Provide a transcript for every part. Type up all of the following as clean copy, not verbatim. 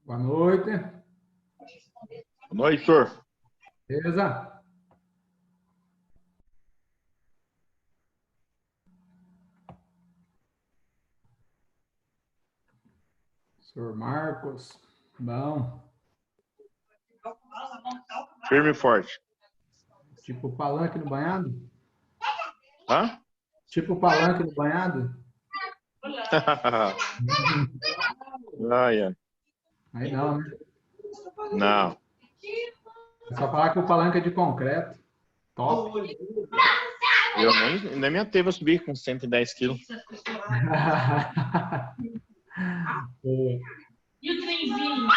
Boa noite. Boa noite, senhor. Beleza? Senhor Marcos. Bom. Firme e forte. Tipo palanque no banhado? Hã? Tipo palanque no banhado? Ai. Aí não, né? Não. É só falar que o palanque é de concreto. Top. Eu nem me atrevo a subir com 110 quilos. E o trenzinho?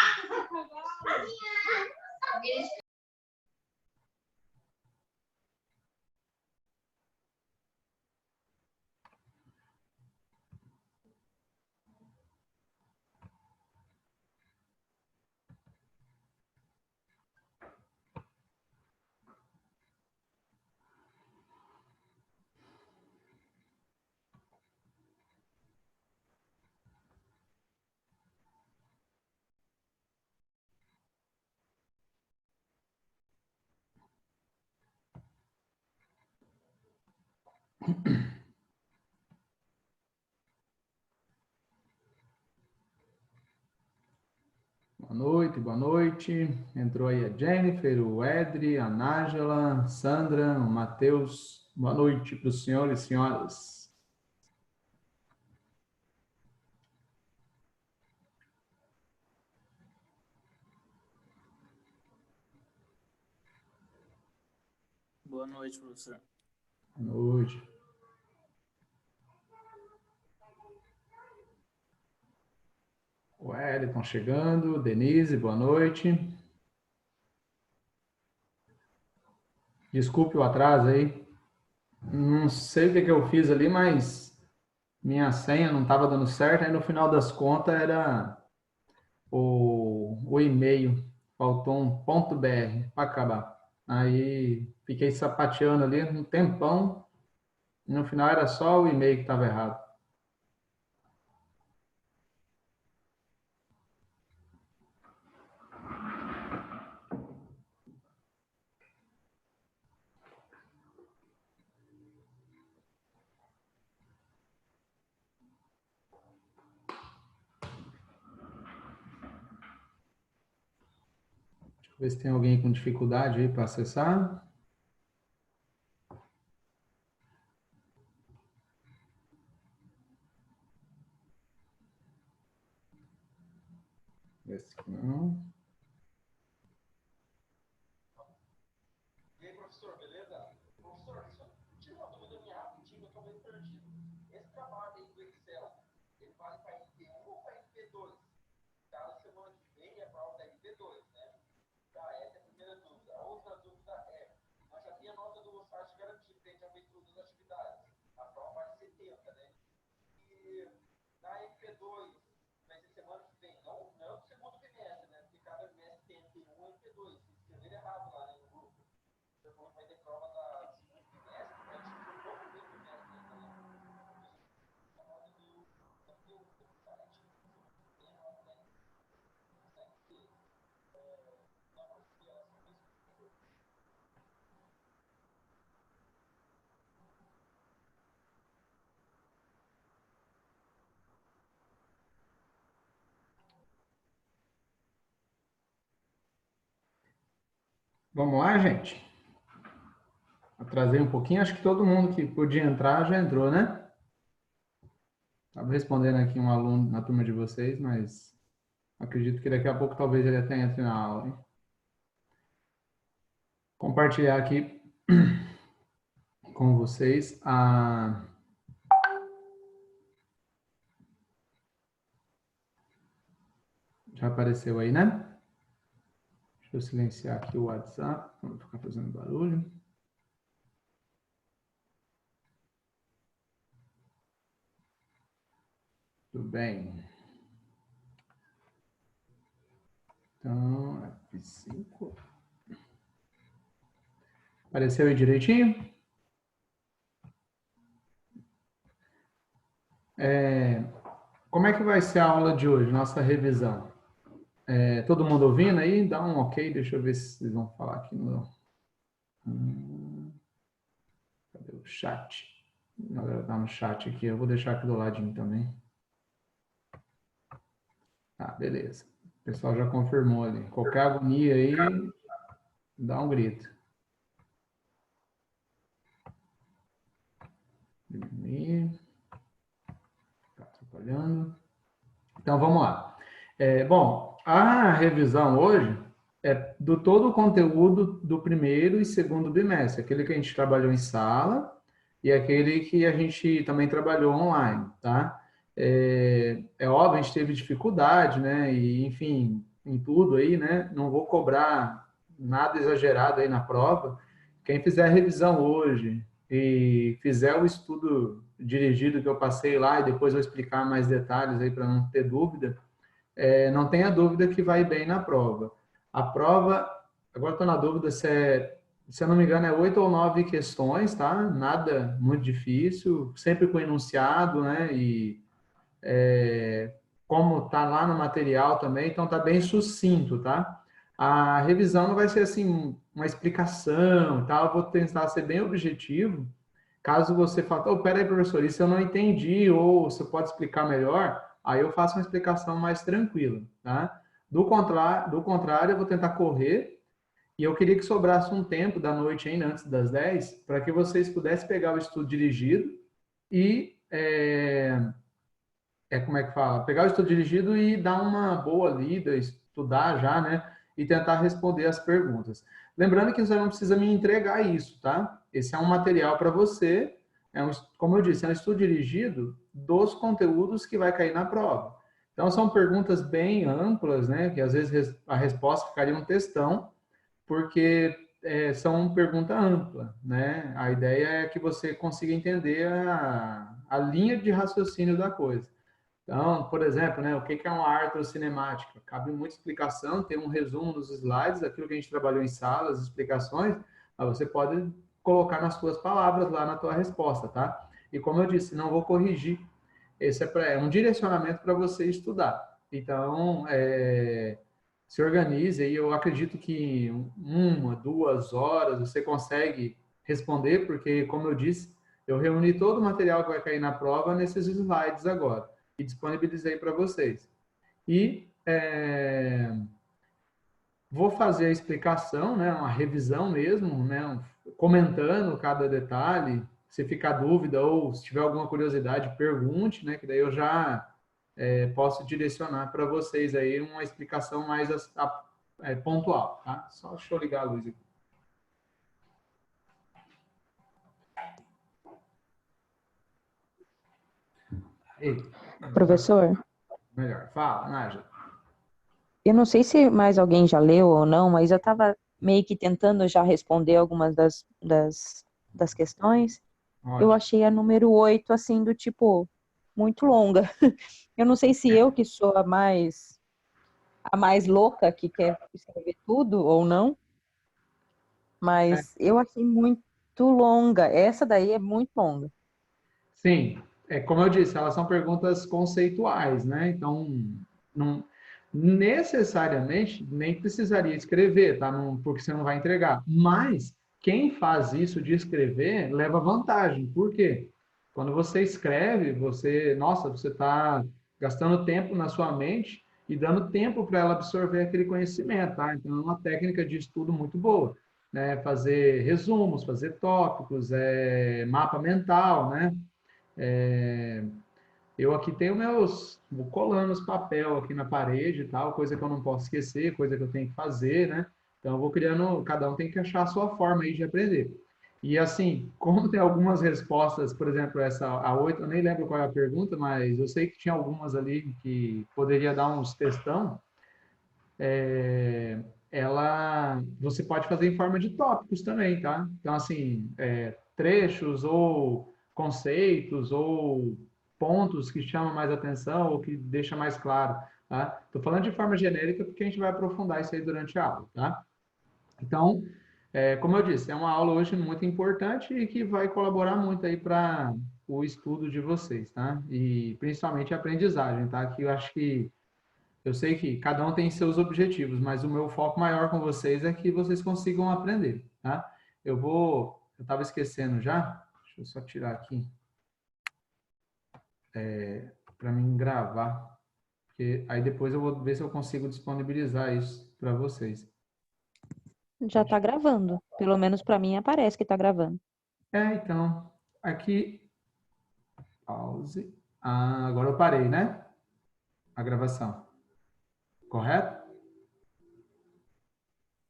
Boa noite, boa noite. Entrou aí a Jennifer, o Edri, a Nájila, a Sandra, o Matheus. Boa noite para os senhores e senhoras. Boa noite, professor. Boa noite. O Wellington chegando. Denise, boa noite. Desculpe o atraso aí. Não sei o que eu fiz ali, mas minha senha não estava dando certo. Aí no final das contas era o e-mail. Faltou um .br para acabar. Aí fiquei sapateando ali um tempão. E no final era só o e-mail que estava errado. Deixa eu ver se tem alguém com dificuldade aí para acessar. Esse não. E aí, professor, beleza? Professor, só tira uma dúvida minha rapidinho, eu tô meio perdido. Esse trabalho aí do Excel, ele vale para NP1 ou para NP2? Cada semana que vem é prova da NP2, né? Tá, essa é a primeira dúvida. A outra dúvida é, nós já temos a nota do estágio garantido, que a gente já fez todas as atividades. A prova vale 70, né? E na NP2, vai ser semana que vem, não é o segundo bimestre, né? Porque cada bimestre tem NP1 e NP2. Escreveram errado lá, né, no grupo. Você falou que vai ter prova da segundo bimestre, mas tipo, no primeiro bimestre ainda, né? A nota do site, tem a nota, né? Consegue ser, dar uma explicação disso? Vamos lá, gente? Atrasei um pouquinho, acho que todo mundo que podia entrar já entrou, né? Estava respondendo aqui um aluno na turma de vocês, mas acredito que daqui a pouco talvez ele até entre na aula, hein? Compartilhar aqui com vocês a... Já apareceu aí, né? Deixa eu silenciar aqui o WhatsApp, para não ficar fazendo barulho. Tudo bem. Então, F5. Apareceu aí direitinho? Como é que vai ser a aula de hoje, nossa revisão? Todo mundo ouvindo aí? Dá um ok, deixa eu ver se vocês vão falar aqui no... Cadê o chat? A galera tá no chat aqui, eu vou deixar aqui do ladinho também. Tá, beleza. O pessoal já confirmou ali. Qualquer agonia aí, dá um grito. Diminuir. Tá atrapalhando. Então, vamos lá. Bom, a revisão hoje é do todo o conteúdo do primeiro e segundo bimestre, aquele que a gente trabalhou em sala e aquele que a gente também trabalhou online, tá? Óbvio, a gente teve dificuldade, né? E, enfim, em tudo aí, né? Não vou cobrar nada exagerado aí na prova. Quem fizer a revisão hoje e fizer o estudo dirigido que eu passei lá, e depois eu vou explicar mais detalhes aí para não ter dúvida, não tenha dúvida que vai bem na prova. A prova, agora estou na dúvida se eu não me engano, é 8 ou 9 questões, tá? Nada muito difícil, sempre com enunciado, né? E como está lá no material também, então está bem sucinto, tá? A revisão não vai ser assim uma explicação, tá? Eu vou tentar ser bem objetivo. Caso você fale, oh, peraí, professor, isso eu não entendi, ou você pode explicar melhor, aí eu faço uma explicação mais tranquila, tá? Do contrário, eu vou tentar correr, e eu queria que sobrasse um tempo da noite ainda, antes das 10, para que vocês pudessem pegar o estudo dirigido e como é que fala? Pegar o estudo dirigido e dar uma boa lida, estudar já, né? E tentar responder as perguntas. Lembrando que você não precisa me entregar isso, tá? Esse é um material para você, como eu disse, é um estudo dirigido dos conteúdos que vai cair na prova. Então, são perguntas bem amplas, né? Que às vezes a resposta ficaria um textão, porque são pergunta ampla, né? A ideia é que você consiga entender a linha de raciocínio da coisa. Então, por exemplo, né, o que é uma artrocinemática? Cabe muita explicação, tem um resumo nos slides, aquilo que a gente trabalhou em salas, explicações, mas você pode colocar nas suas palavras lá na tua resposta, tá? E como eu disse, não vou corrigir. Esse é um direcionamento para você estudar. Então, se organize aí, eu acredito que 1, 2 horas você consegue responder, porque, como eu disse, eu reuni todo o material que vai cair na prova nesses slides agora e disponibilizei para vocês. E vou fazer a explicação, né, uma revisão mesmo, né, comentando cada detalhe. Se ficar dúvida ou se tiver alguma curiosidade, pergunte, né, que daí eu já posso direcionar para vocês aí uma explicação mais pontual, tá? Só deixa eu ligar a luz aqui. Ei, Professor, melhor. Fala, Nádia. eu não sei se mais alguém já leu ou não, mas eu estava meio que tentando já responder algumas das questões. Eu Ótimo. achei a número 8, assim, do tipo, muito longa. Eu não sei se eu que sou a mais louca que quer escrever tudo ou não, mas eu achei muito longa. Essa daí é muito longa. Sim, como eu disse, elas são perguntas conceituais, né? Então, não necessariamente nem precisaria escrever, tá? Não, porque você não vai entregar. Mas quem faz isso de escrever leva vantagem. Por quê? Quando você escreve, nossa, você está gastando tempo na sua mente e dando tempo para ela absorver aquele conhecimento, tá? Então, é uma técnica de estudo muito boa, né? Fazer resumos, fazer tópicos, mapa mental, né? Eu aqui tenho vou colando os papel aqui na parede e tal, coisa que eu não posso esquecer, coisa que eu tenho que fazer, né? Então eu vou criando, cada um tem que achar a sua forma aí de aprender. E assim, como tem algumas respostas, por exemplo, a 8, eu nem lembro qual é a pergunta, mas eu sei que tinha algumas ali que poderia dar uns textão, você pode fazer em forma de tópicos também, tá? Então, assim, trechos ou conceitos ou pontos que chamam mais atenção ou que deixa mais claro, tá? Estou falando de forma genérica porque a gente vai aprofundar isso aí durante a aula, tá? Então, como eu disse, é uma aula hoje muito importante e que vai colaborar muito aí para o estudo de vocês, tá? E principalmente a aprendizagem, tá? Que eu sei que cada um tem seus objetivos, mas o meu foco maior com vocês é que vocês consigam aprender, tá? Eu estava esquecendo já, deixa eu só tirar aqui, para mim gravar, porque aí depois eu vou ver se eu consigo disponibilizar isso para vocês. Já tá gravando. Pelo menos para mim aparece que tá gravando. Então, aqui, pause. Ah, agora eu parei, né? A gravação. Correto?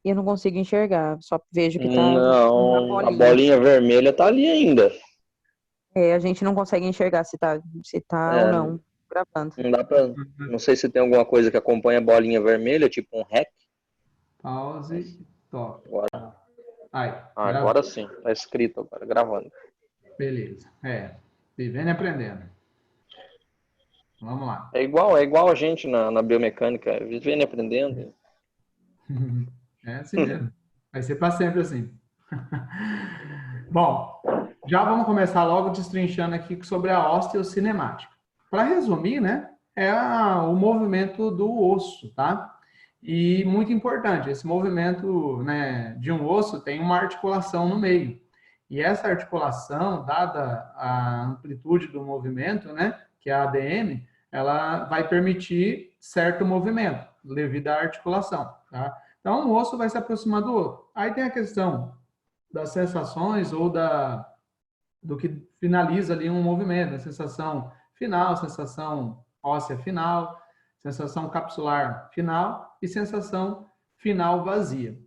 Eu não consigo enxergar, só vejo que tá uma Não, a bolinha. bolinha vermelha tá ali ainda. A gente não consegue enxergar se tá ou não gravando. Não dá pra. Não sei se tem alguma coisa que acompanha a bolinha vermelha, tipo um REC. Pause. Top. Agora, Aí, agora sim, tá escrito agora, gravando. beleza. Vivendo e aprendendo. Vamos lá. É igual a gente na biomecânica, vivendo e aprendendo. É assim mesmo. Vai ser para sempre assim. Bom, já vamos começar logo destrinchando aqui sobre a osteocinemática. Para resumir, né, o movimento do osso, tá? E muito importante, esse movimento, né, de um osso tem uma articulação no meio. E essa articulação, dada a amplitude do movimento, né, que é a ADM, ela vai permitir certo movimento devido à articulação, tá? Então, um osso vai se aproximar do outro. Aí tem a questão das sensações ou do que finaliza ali um movimento, a sensação final, sensação óssea final, sensação capsular final e sensação final vazia.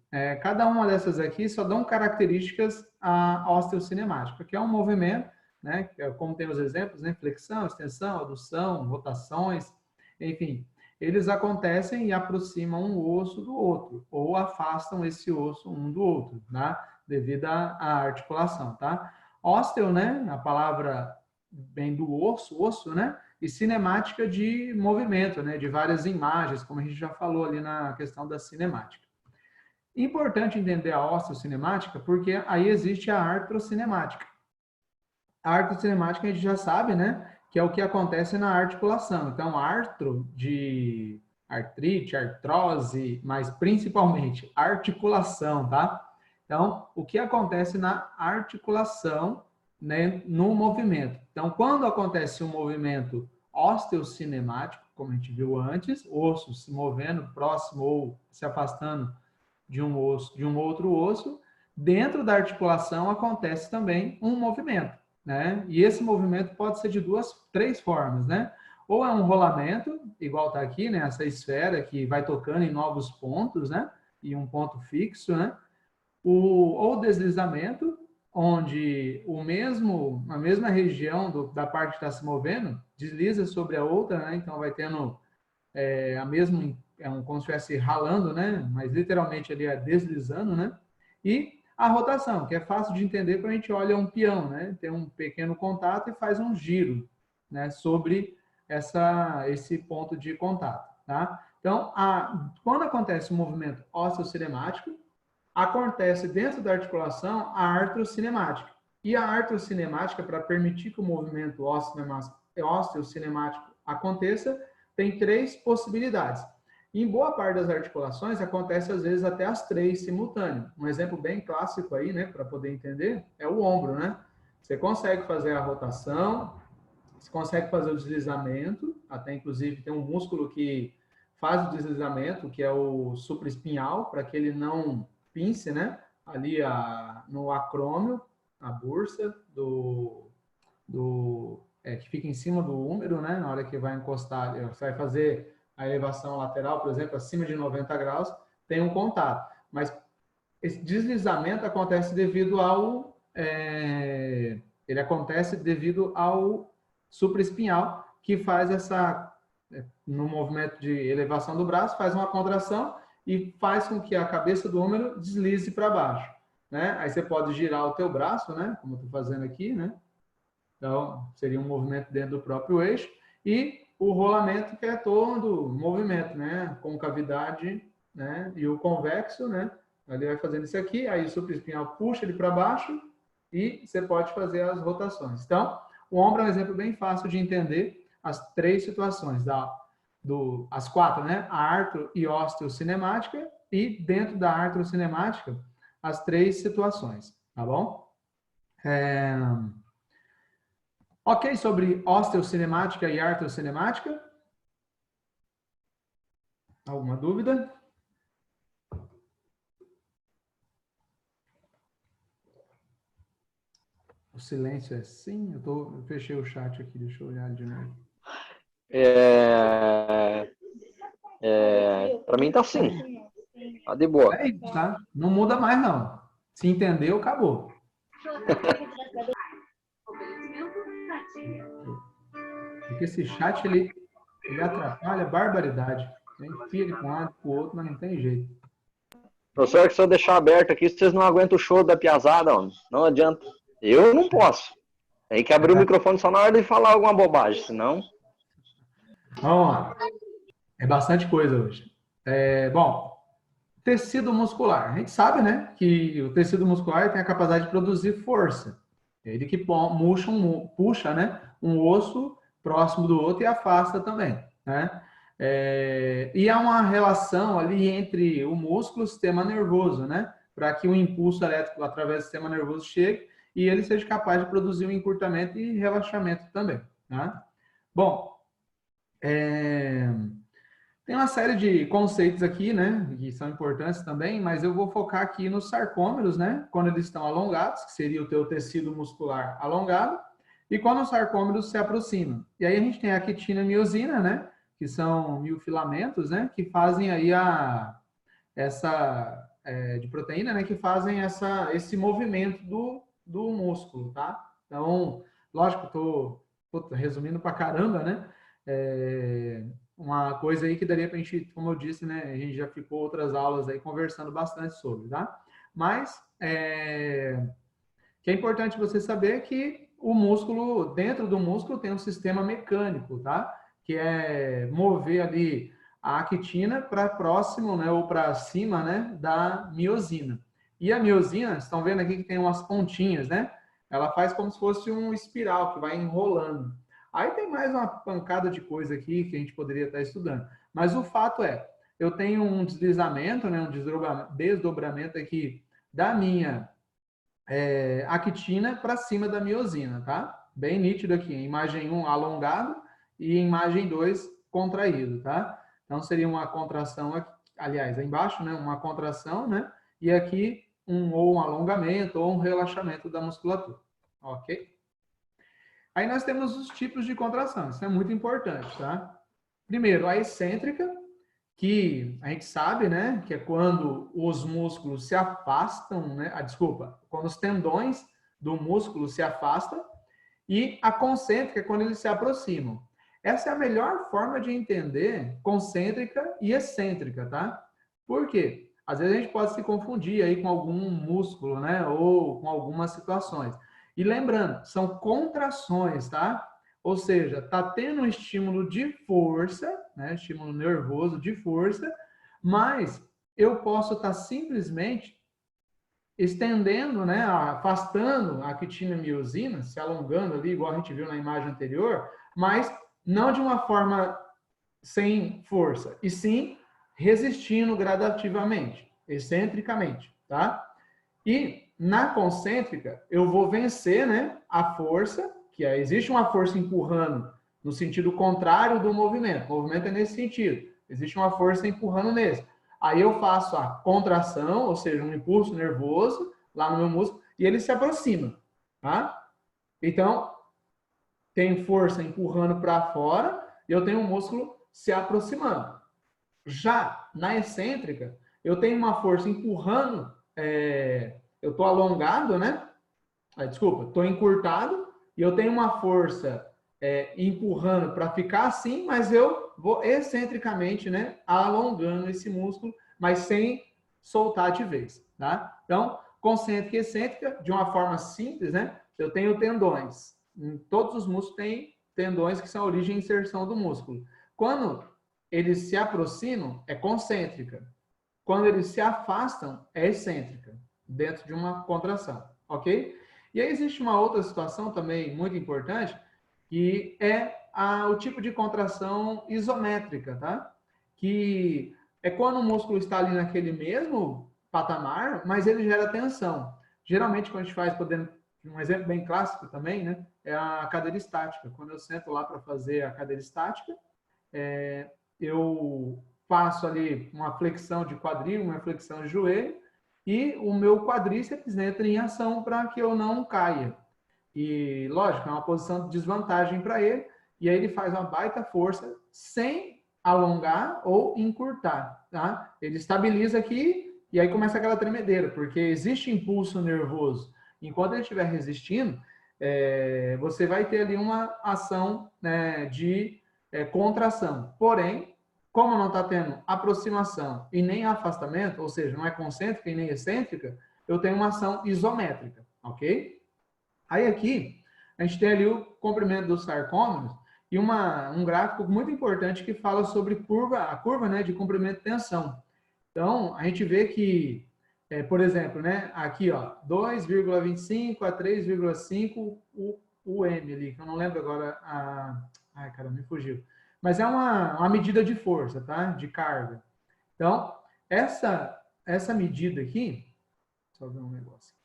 Cada uma dessas aqui só dão características à osteocinemática, que é um movimento, né, como tem os exemplos, né, flexão, extensão, adução, rotações, enfim, eles acontecem e aproximam um osso do outro, ou afastam esse osso um do outro, tá? Devido à articulação, tá? Ósteo, né? A palavra vem do osso, né? E cinemática de movimento, né? De várias imagens, como a gente já falou ali na questão da cinemática. Importante entender a osteocinemática, porque aí existe a artrocinemática. A artrocinemática a gente já sabe, né? Que é o que acontece na articulação. Então, artro de artrite, artrose, mas principalmente articulação, tá? Então, o que acontece na articulação, né, no movimento. Então, quando acontece um movimento osteocinemático, como a gente viu antes, osso se movendo próximo ou se afastando de um osso, de um outro osso, dentro da articulação acontece também um movimento, né? E esse movimento pode ser de três formas, né? Ou é um rolamento, igual está aqui, né? Essa esfera que vai tocando em novos pontos, né? E um ponto fixo, né? Ou deslizamento, onde a mesma região da parte que está se movendo desliza sobre a outra, né? Então vai tendo a mesma, como se estivesse ralando, né? Mas literalmente ali é deslizando, né? E a rotação, que é fácil de entender quando a gente olha um peão, né? Tem um pequeno contato e faz um giro, né? Sobre esse ponto de contato, tá? Então, quando acontece o movimento osteocinemático, acontece dentro da articulação a artrocinemática. E a artrocinemática, para permitir que o movimento osteocinemático aconteça, tem três possibilidades. Em boa parte das articulações, acontece às vezes até as três simultâneas. Um exemplo bem clássico aí, né, para poder entender, é o ombro, né? Você consegue fazer a rotação, você consegue fazer o deslizamento, até inclusive tem um músculo que faz o deslizamento, que é o supraespinhal, para que ele não pince, né? Ali no acrômio, a bursa que fica em cima do úmero, né? Na hora que vai encostar, você vai fazer a elevação lateral, por exemplo, acima de 90 graus, tem um contato. Mas esse deslizamento acontece devido ao supraespinhal, que faz no movimento de elevação do braço, faz uma contração e faz com que a cabeça do úmero deslize para baixo, né? Aí você pode girar o teu braço, né? Como eu estou fazendo aqui, né? Então, seria um movimento dentro do próprio eixo. E o rolamento, que é todo movimento, né? Concavidade, né? E o convexo, né? Ele vai fazendo isso aqui, aí o supraespinhal puxa ele para baixo e você pode fazer as rotações. Então, o ombro é um exemplo bem fácil de entender as três situações, as quatro, né? A artro e osteocinemática e dentro da artrocinemática, as três situações, tá bom? Ok sobre osteocinemática e artrocinemática? Alguma dúvida? O silêncio é sim? Eu fechei o chat aqui, deixa eu olhar de novo. Para mim tá assim. Tá de boa. É isso, tá? Não muda mais, não. Se entendeu, acabou. Porque esse chat, ele atrapalha a barbaridade. Enfia ele para um lado, para o outro, mas não tem jeito. Professor, que se eu deixar aberto aqui, vocês não aguentam o show da piazada, homem. Não adianta. Eu não posso. Tem que abrir o microfone só na hora de falar alguma bobagem, senão... Vamos lá. É bastante coisa hoje. Bom, tecido muscular. A gente sabe, né, que o tecido muscular tem a capacidade de produzir força. É ele que puxa, né, um osso próximo do outro e afasta também, né? E há uma relação ali entre o músculo e o sistema nervoso, né? Para que o impulso elétrico através do sistema nervoso chegue e ele seja capaz de produzir um encurtamento e relaxamento também, né? Bom, tem uma série de conceitos aqui, né, que são importantes também, mas eu vou focar aqui nos sarcômeros, né, quando eles estão alongados, que seria o teu tecido muscular alongado, e quando os sarcômeros se aproximam. E aí a gente tem a quitina e a miosina, né, que são miofilamentos, né, que fazem aí de proteína, né, que fazem esse movimento do músculo, tá? Então, lógico, tô resumindo pra caramba, né? Uma coisa aí que daria pra gente, como eu disse, né, a gente já ficou outras aulas aí conversando bastante sobre, tá? Mas, que é importante você saber que o músculo, dentro do músculo tem um sistema mecânico, tá? Que é mover ali a actina para próximo, né, ou para cima, né, da miosina. E a miosina, vocês estão vendo aqui que tem umas pontinhas, né? Ela faz como se fosse um espiral que vai enrolando. Aí tem mais uma pancada de coisa aqui que a gente poderia estar estudando. Mas o fato é, eu tenho um deslizamento, né, um desdobramento aqui da minha actina para cima da miosina, tá? Bem nítido aqui. Imagem 1 alongado e imagem 2 contraído, tá? Então seria uma contração aqui, aliás, aí embaixo, né, uma contração, né? E aqui ou um alongamento ou um relaxamento da musculatura, ok? Aí nós temos os tipos de contração, isso é muito importante, tá? Primeiro, a excêntrica, que a gente sabe, né, que é quando os músculos se afastam, né, quando os tendões do músculo se afastam, e a concêntrica é quando eles se aproximam. Essa é a melhor forma de entender concêntrica e excêntrica, tá? Por quê? Às vezes a gente pode se confundir aí com algum músculo, né, ou com algumas situações. E lembrando, são contrações, tá? Ou seja, está tendo um estímulo de força, né, estímulo nervoso de força, mas eu posso estar simplesmente estendendo, né, afastando a actina e miosina, se alongando ali, igual a gente viu na imagem anterior, mas não de uma forma sem força, e sim resistindo gradativamente, excentricamente, tá? E na concêntrica, eu vou vencer, né, a força, que existe uma força empurrando no sentido contrário do movimento. O movimento é nesse sentido. Existe uma força empurrando nesse. Aí eu faço a contração, ou seja, um impulso nervoso lá no meu músculo, e ele se aproxima, tá? Então, tem força empurrando para fora e eu tenho um músculo se aproximando. Já na excêntrica, eu tenho uma força empurrando, eu estou alongado, né? Estou encurtado e eu tenho uma força empurrando para ficar assim, mas eu vou excentricamente, né, alongando esse músculo, mas sem soltar de vez, tá? Então, concêntrica e excêntrica, de uma forma simples, né? Eu tenho tendões. Todos os músculos têm tendões que são a origem e inserção do músculo. Quando eles se aproximam, é concêntrica. Quando eles se afastam, é excêntrica, dentro de uma contração, ok? E aí existe uma outra situação também muito importante, que é o tipo de contração isométrica, tá? Que é quando o músculo está ali naquele mesmo patamar, mas ele gera tensão. Geralmente, quando a gente faz, podendo, um exemplo bem clássico também, né? É a cadeira estática. Quando eu sento lá para fazer a cadeira estática, eu faço ali uma flexão de quadril, uma flexão de joelho, e o meu quadríceps entra em ação para que eu não caia. E, lógico, é uma posição de desvantagem para ele, e aí ele faz uma baita força sem alongar ou encurtar, tá? Ele estabiliza aqui e aí começa aquela tremedeira, porque existe impulso nervoso. Enquanto ele estiver resistindo, você vai ter ali uma ação, né, de contração. Porém, como não está tendo aproximação e nem afastamento, ou seja, não é concêntrica e nem excêntrica, eu tenho uma ação isométrica, ok? Aí aqui, a gente tem ali o comprimento dos sarcômeros e um gráfico muito importante que fala sobre a curva, né, de comprimento e tensão. Então, a gente vê que, por exemplo, né, aqui, ó, 2,25 a 3,5 o M ali, que eu não lembro agora ai, cara, me fugiu. Mas é uma medida de força, tá? De carga. Então, essa medida aqui, só ver um negócio.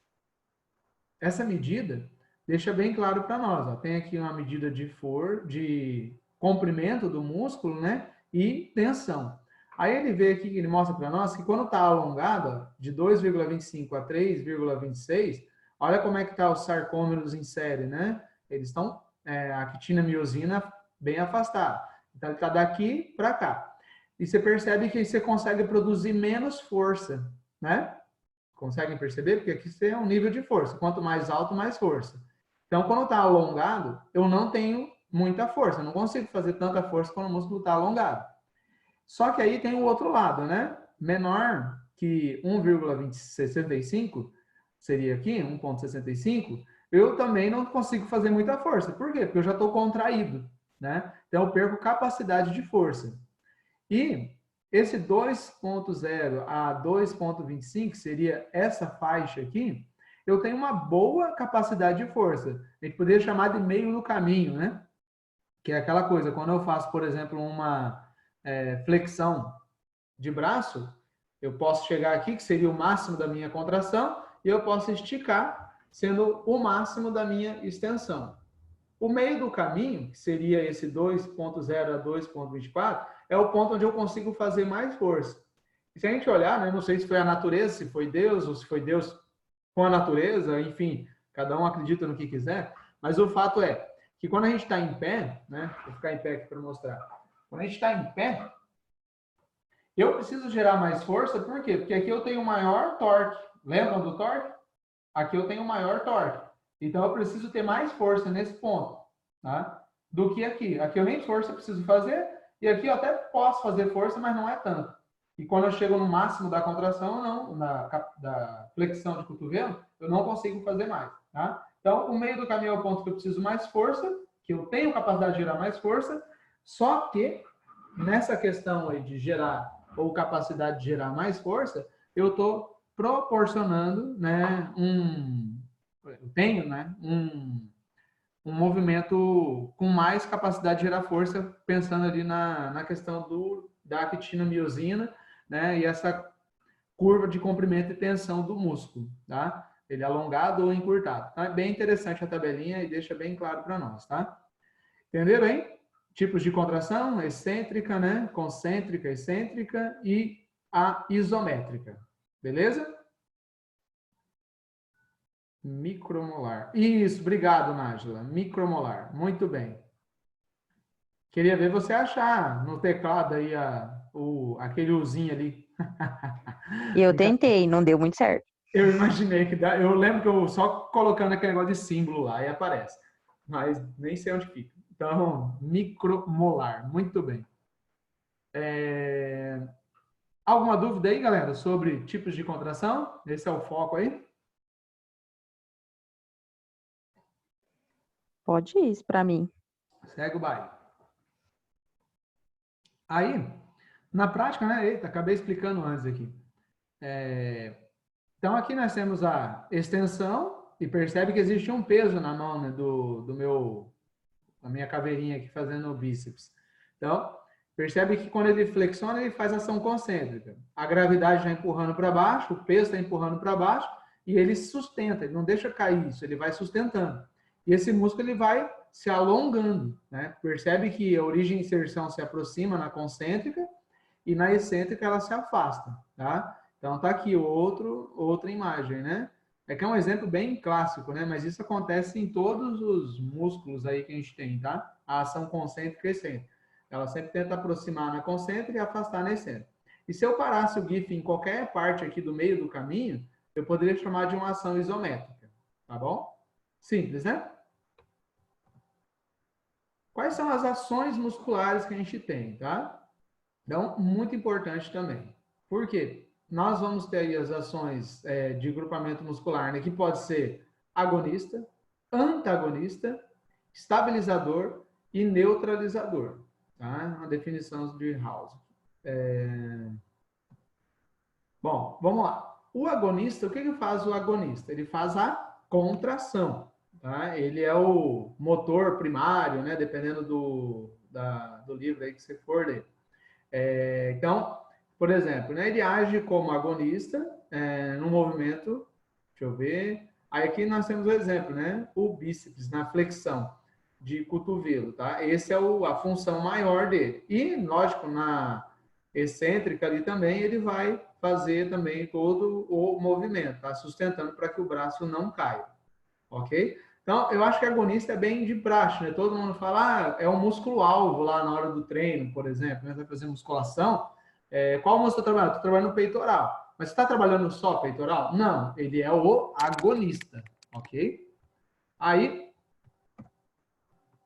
Essa medida deixa bem claro para nós, ó. Tem aqui uma medida de comprimento do músculo, né? E tensão. Aí ele vê aqui, ele mostra para nós que quando está alongado, ó, de 2,25 a 3,26, olha como é que está os sarcômeros em série, né? Eles estão, a quitina miosina bem afastada. Então, ele está daqui para cá. E você percebe que você consegue produzir menos força, né? Conseguem perceber? Porque aqui você é um nível de força. Quanto mais alto, mais força. Então, quando está alongado, eu não tenho muita força. Eu não consigo fazer tanta força quando o músculo está alongado. Só que aí tem o outro lado, né? Menor que 1,65, seria aqui, 1,65, eu também não consigo fazer muita força. Por quê? Porque eu já estou contraído, né? Então, eu perco capacidade de força. E esse 2,0 a 2,25, seria essa faixa aqui, eu tenho uma boa capacidade de força. A gente poderia chamar de meio do caminho, né? Que é aquela coisa, quando eu faço, por exemplo, uma flexão de braço, eu posso chegar aqui, que seria o máximo da minha contração, e eu posso esticar, sendo o máximo da minha extensão. O meio do caminho, que seria esse 2,0 a 2,24, é o ponto onde eu consigo fazer mais força. E se a gente olhar, né, não sei se foi a natureza, se foi Deus, ou se foi Deus com a natureza, enfim, cada um acredita no que quiser, mas o fato é que quando a gente está em pé, né, vou ficar em pé aqui para mostrar, quando a gente está em pé, eu preciso gerar mais força, por quê? Porque aqui eu tenho maior torque. Lembram do torque? Aqui eu tenho maior torque. Então, eu preciso ter mais força nesse ponto, tá? Do que aqui. Aqui eu nem força preciso fazer, e aqui eu até posso fazer força, mas não é tanto. E quando eu chego no máximo da contração, não, da flexão de cotovelo, eu não consigo fazer mais, tá? Então, o meio do caminho é o ponto que eu preciso mais força, que eu tenho capacidade de gerar mais força, só que nessa questão aí de gerar, ou capacidade de gerar mais força, eu estou proporcionando, né, eu tenho, né, um movimento com mais capacidade de gerar força, pensando ali na questão da actina miosina, né, e essa curva de comprimento e tensão do músculo, tá? Ele é alongado ou encurtado. Então, é bem interessante a tabelinha e deixa bem claro para nós, tá? Entenderam, hein? Tipos de contração, excêntrica, né? Concêntrica, excêntrica e a isométrica. Beleza? Micromolar. Isso, obrigado, Nájila. Micromolar. Muito bem. Queria ver você achar no teclado aí aquele Uzinho ali. Eu tentei, não deu muito certo. Eu imaginei que dá. Eu lembro que eu só colocando aquele negócio de símbolo lá e aparece. Mas nem sei onde fica. Então, micromolar. Muito bem. Alguma dúvida aí, galera, sobre tipos de contração? Esse é o foco aí? Pode ir para mim. Segue o baile. Aí, na prática, né? Eita, acabei explicando antes aqui. Então, aqui nós temos a extensão e percebe que existe um peso na mão, né, a minha caveirinha aqui fazendo o bíceps. Então, percebe que quando ele flexiona, ele faz ação concêntrica. A gravidade está empurrando para baixo, o peso está empurrando para baixo, e ele se sustenta, ele não deixa cair isso, ele vai sustentando. E esse músculo ele vai se alongando, né? Percebe que a origem de inserção se aproxima na concêntrica e na excêntrica ela se afasta, tá? Então tá aqui outra imagem, né? É que é um exemplo bem clássico, né? Mas isso acontece em todos os músculos aí que a gente tem, tá? A ação concêntrica e excêntrica. Ela sempre tenta aproximar na concêntrica e afastar na excêntrica. E se eu parasse o GIF em qualquer parte aqui do meio do caminho, eu poderia chamar de uma ação isométrica, tá bom? Simples, né? Quais são as ações musculares que a gente tem, tá? Então, muito importante também. Por quê? Nós vamos ter aí as ações de grupamento muscular, né, que pode ser agonista, antagonista, estabilizador e neutralizador. Tá? Uma definição de House. Bom, vamos lá. O agonista, o que faz o agonista? Ele faz a contração. Tá? Ele é o motor primário, né, dependendo do livro aí que você for ler. Então, por exemplo, né, ele age como agonista no movimento, deixa eu ver, aí aqui nós temos o exemplo, né, o bíceps na flexão de cotovelo, tá? Esse é a função maior dele. E, lógico, na excêntrica ali também, ele vai fazer também todo o movimento, tá? Sustentando para que o braço não caia, ok? Então, eu acho que agonista é bem de praxe, né? Todo mundo fala, é um músculo-alvo lá na hora do treino, por exemplo, né? Vai fazer musculação. Qual músculo está trabalhando? Estou trabalhando no peitoral. Mas você está trabalhando só peitoral? Não, ele é o agonista, ok? Aí,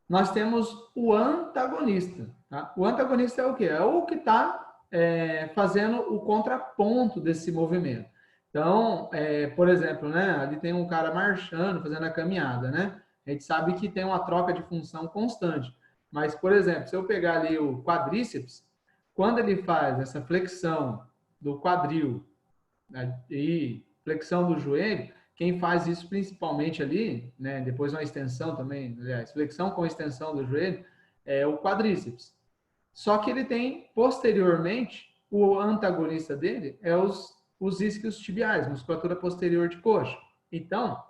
nós temos o antagonista. Tá? O antagonista é o quê? É o que está fazendo o contraponto desse movimento. Então, por exemplo, né, ali tem um cara marchando, fazendo a caminhada, né? A gente sabe que tem uma troca de função constante. Mas, por exemplo, se eu pegar ali o quadríceps, quando ele faz essa flexão do quadril, né, e flexão do joelho, quem faz isso principalmente ali, né, depois uma extensão também, aliás, flexão com extensão do joelho, é o quadríceps. Só que ele tem, posteriormente, o antagonista dele é os isquios tibiais, musculatura posterior de coxa. Então,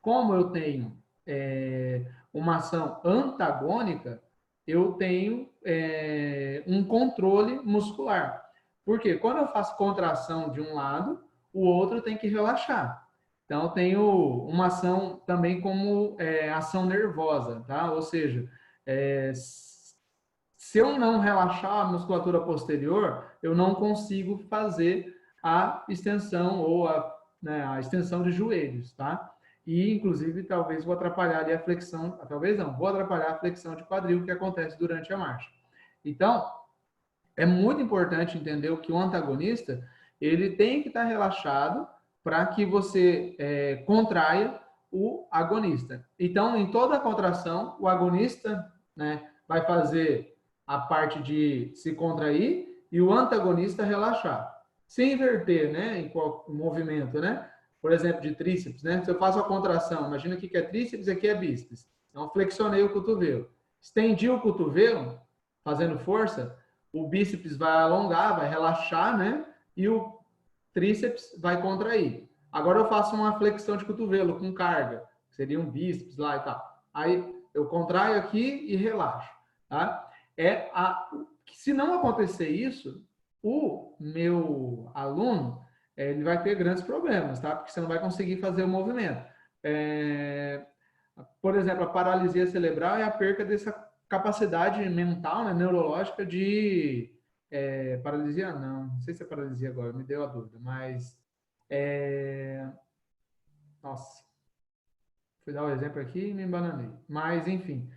como eu tenho uma ação antagônica, eu tenho um controle muscular. Porque quando eu faço contração de um lado, o outro tem que relaxar. Então, eu tenho uma ação também como ação nervosa, tá? Ou seja, se eu não relaxar a musculatura posterior, eu não consigo fazer a extensão ou a extensão de joelhos, tá? E, inclusive, talvez vou atrapalhar ali a flexão, talvez não, vou atrapalhar a flexão de quadril que acontece durante a marcha. Então, é muito importante entender que o antagonista, ele tem que estar relaxado para que você contraia o agonista. Então, em toda a contração, o agonista, né, vai fazer a parte de se contrair e o antagonista relaxar. Se inverter, né, em qual movimento, né? Por exemplo, de tríceps, né? Se eu faço a contração, imagina aqui que é tríceps e aqui é bíceps. Então, flexionei o cotovelo. Estendi o cotovelo, fazendo força, o bíceps vai alongar, vai relaxar, né? E o tríceps vai contrair. Agora eu faço uma flexão de cotovelo com carga, seria um bíceps lá e tal. Aí eu contraio aqui e relaxo, tá? Se não acontecer isso, o meu aluno ele vai ter grandes problemas, tá? Porque você não vai conseguir fazer o movimento. Por exemplo, a paralisia cerebral é a perca dessa capacidade mental, né, neurológica de... paralisia? Não sei se é paralisia agora, me deu a dúvida, mas... nossa, fui dar um exemplo aqui e me embananei. Mas, enfim,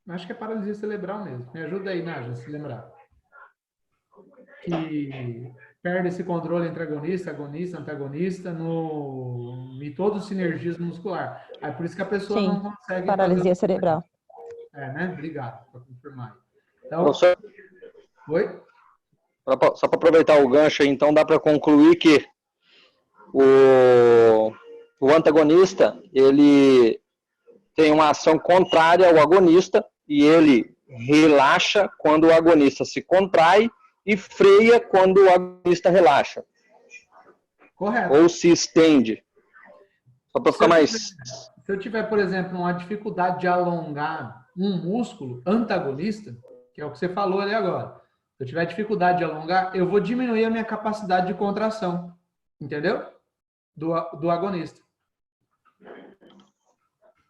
acho que é paralisia cerebral mesmo. Me ajuda aí, Nádia, a se lembrar. Que perde esse controle entre agonista, antagonista em todo o sinergismo muscular. Aí por isso que a pessoa Sim, não consegue... paralisia cerebral. Né? Obrigado por confirmar. Então, Professor, oi? só para aproveitar o gancho aí, então dá para concluir que O antagonista, ele tem uma ação contrária ao agonista e ele relaxa quando o agonista se contrai e freia quando o agonista relaxa. Correto. Ou se estende. Só para ficar mais... Se eu tiver, por exemplo, uma dificuldade de alongar um músculo antagonista, que é o que você falou ali agora, se eu tiver dificuldade de alongar, eu vou diminuir a minha capacidade de contração, entendeu? Do agonista.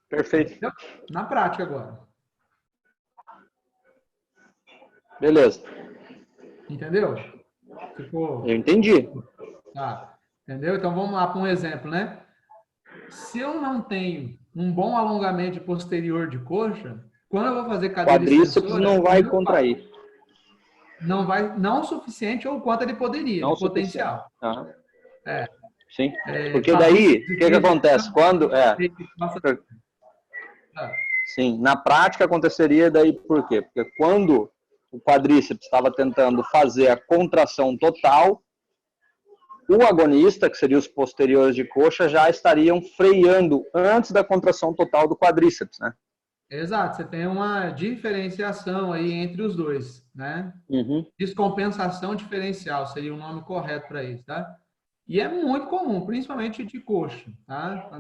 Perfeito. Entendeu? Na prática agora. Beleza. Entendeu? Ficou... Eu entendi. Tá. Entendeu? Então vamos lá para um exemplo, né? Se eu não tenho um bom alongamento posterior de coxa, quando eu vou fazer cadeira Quadríceps extensora, não vai contrair. Não vai, não o suficiente ou o quanto ele poderia, Não de potencial. Uhum. É. Sim. Porque daí, o que acontece? Quando... Sim, na prática aconteceria daí por quê? Porque quando o quadríceps estava tentando fazer a contração total, o agonista, que seria os posteriores de coxa, já estariam freando antes da contração total do quadríceps, né? Exato, você tem uma diferenciação aí entre os dois, né? Uhum. Descompensação diferencial seria o nome correto para isso, tá? E é muito comum, principalmente de coxa, tá?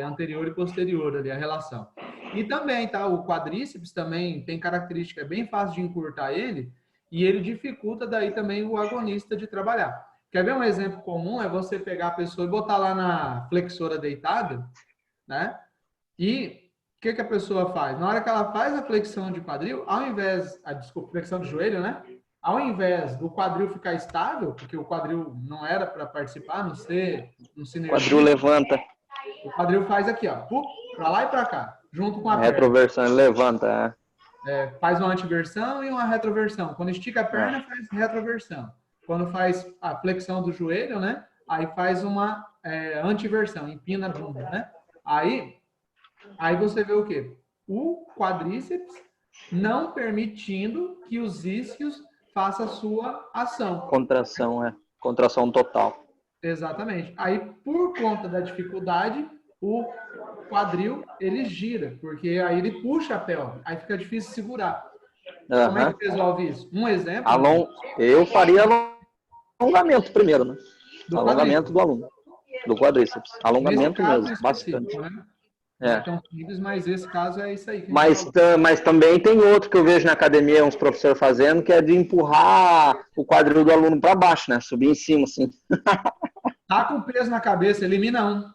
Anterior e posterior ali, a relação. E também, tá? O quadríceps também tem característica, é bem fácil de encurtar ele, e ele dificulta daí também o agonista de trabalhar. Quer ver um exemplo comum? É você pegar a pessoa e botar lá na flexora deitada, né? E o que a pessoa faz? Na hora que ela faz a flexão de quadril, ao invés, desculpa, flexão de joelho, né? Ao invés do quadril ficar estável, porque o quadril não era para participar, não ser O quadril levanta. O quadril faz aqui, ó, para lá e para cá, junto com a perna. Retroversão, ele levanta, faz uma antiversão e uma retroversão. Quando estica a perna, faz retroversão. Quando faz a flexão do joelho, né? Aí faz uma antiversão, empina a bunda, né? Aí você vê o quê? O quadríceps não permitindo que os isquios façam a sua ação. Contração total. Exatamente. Aí, por conta da dificuldade, o quadril, ele gira, porque aí ele puxa a pelve, aí fica difícil segurar. Uhum. Como é que resolve isso? Um exemplo... Eu faria alongamento primeiro, né? Alongamento do aluno, do quadríceps. Alongamento mesmo, bastante. Né? Não é tão simples, mas esse caso é isso aí. Mas também tem outro que eu vejo na academia, uns professores fazendo, que é de empurrar o quadril do aluno para baixo, né? Subir em cima, assim. Tá com peso na cabeça, elimina um.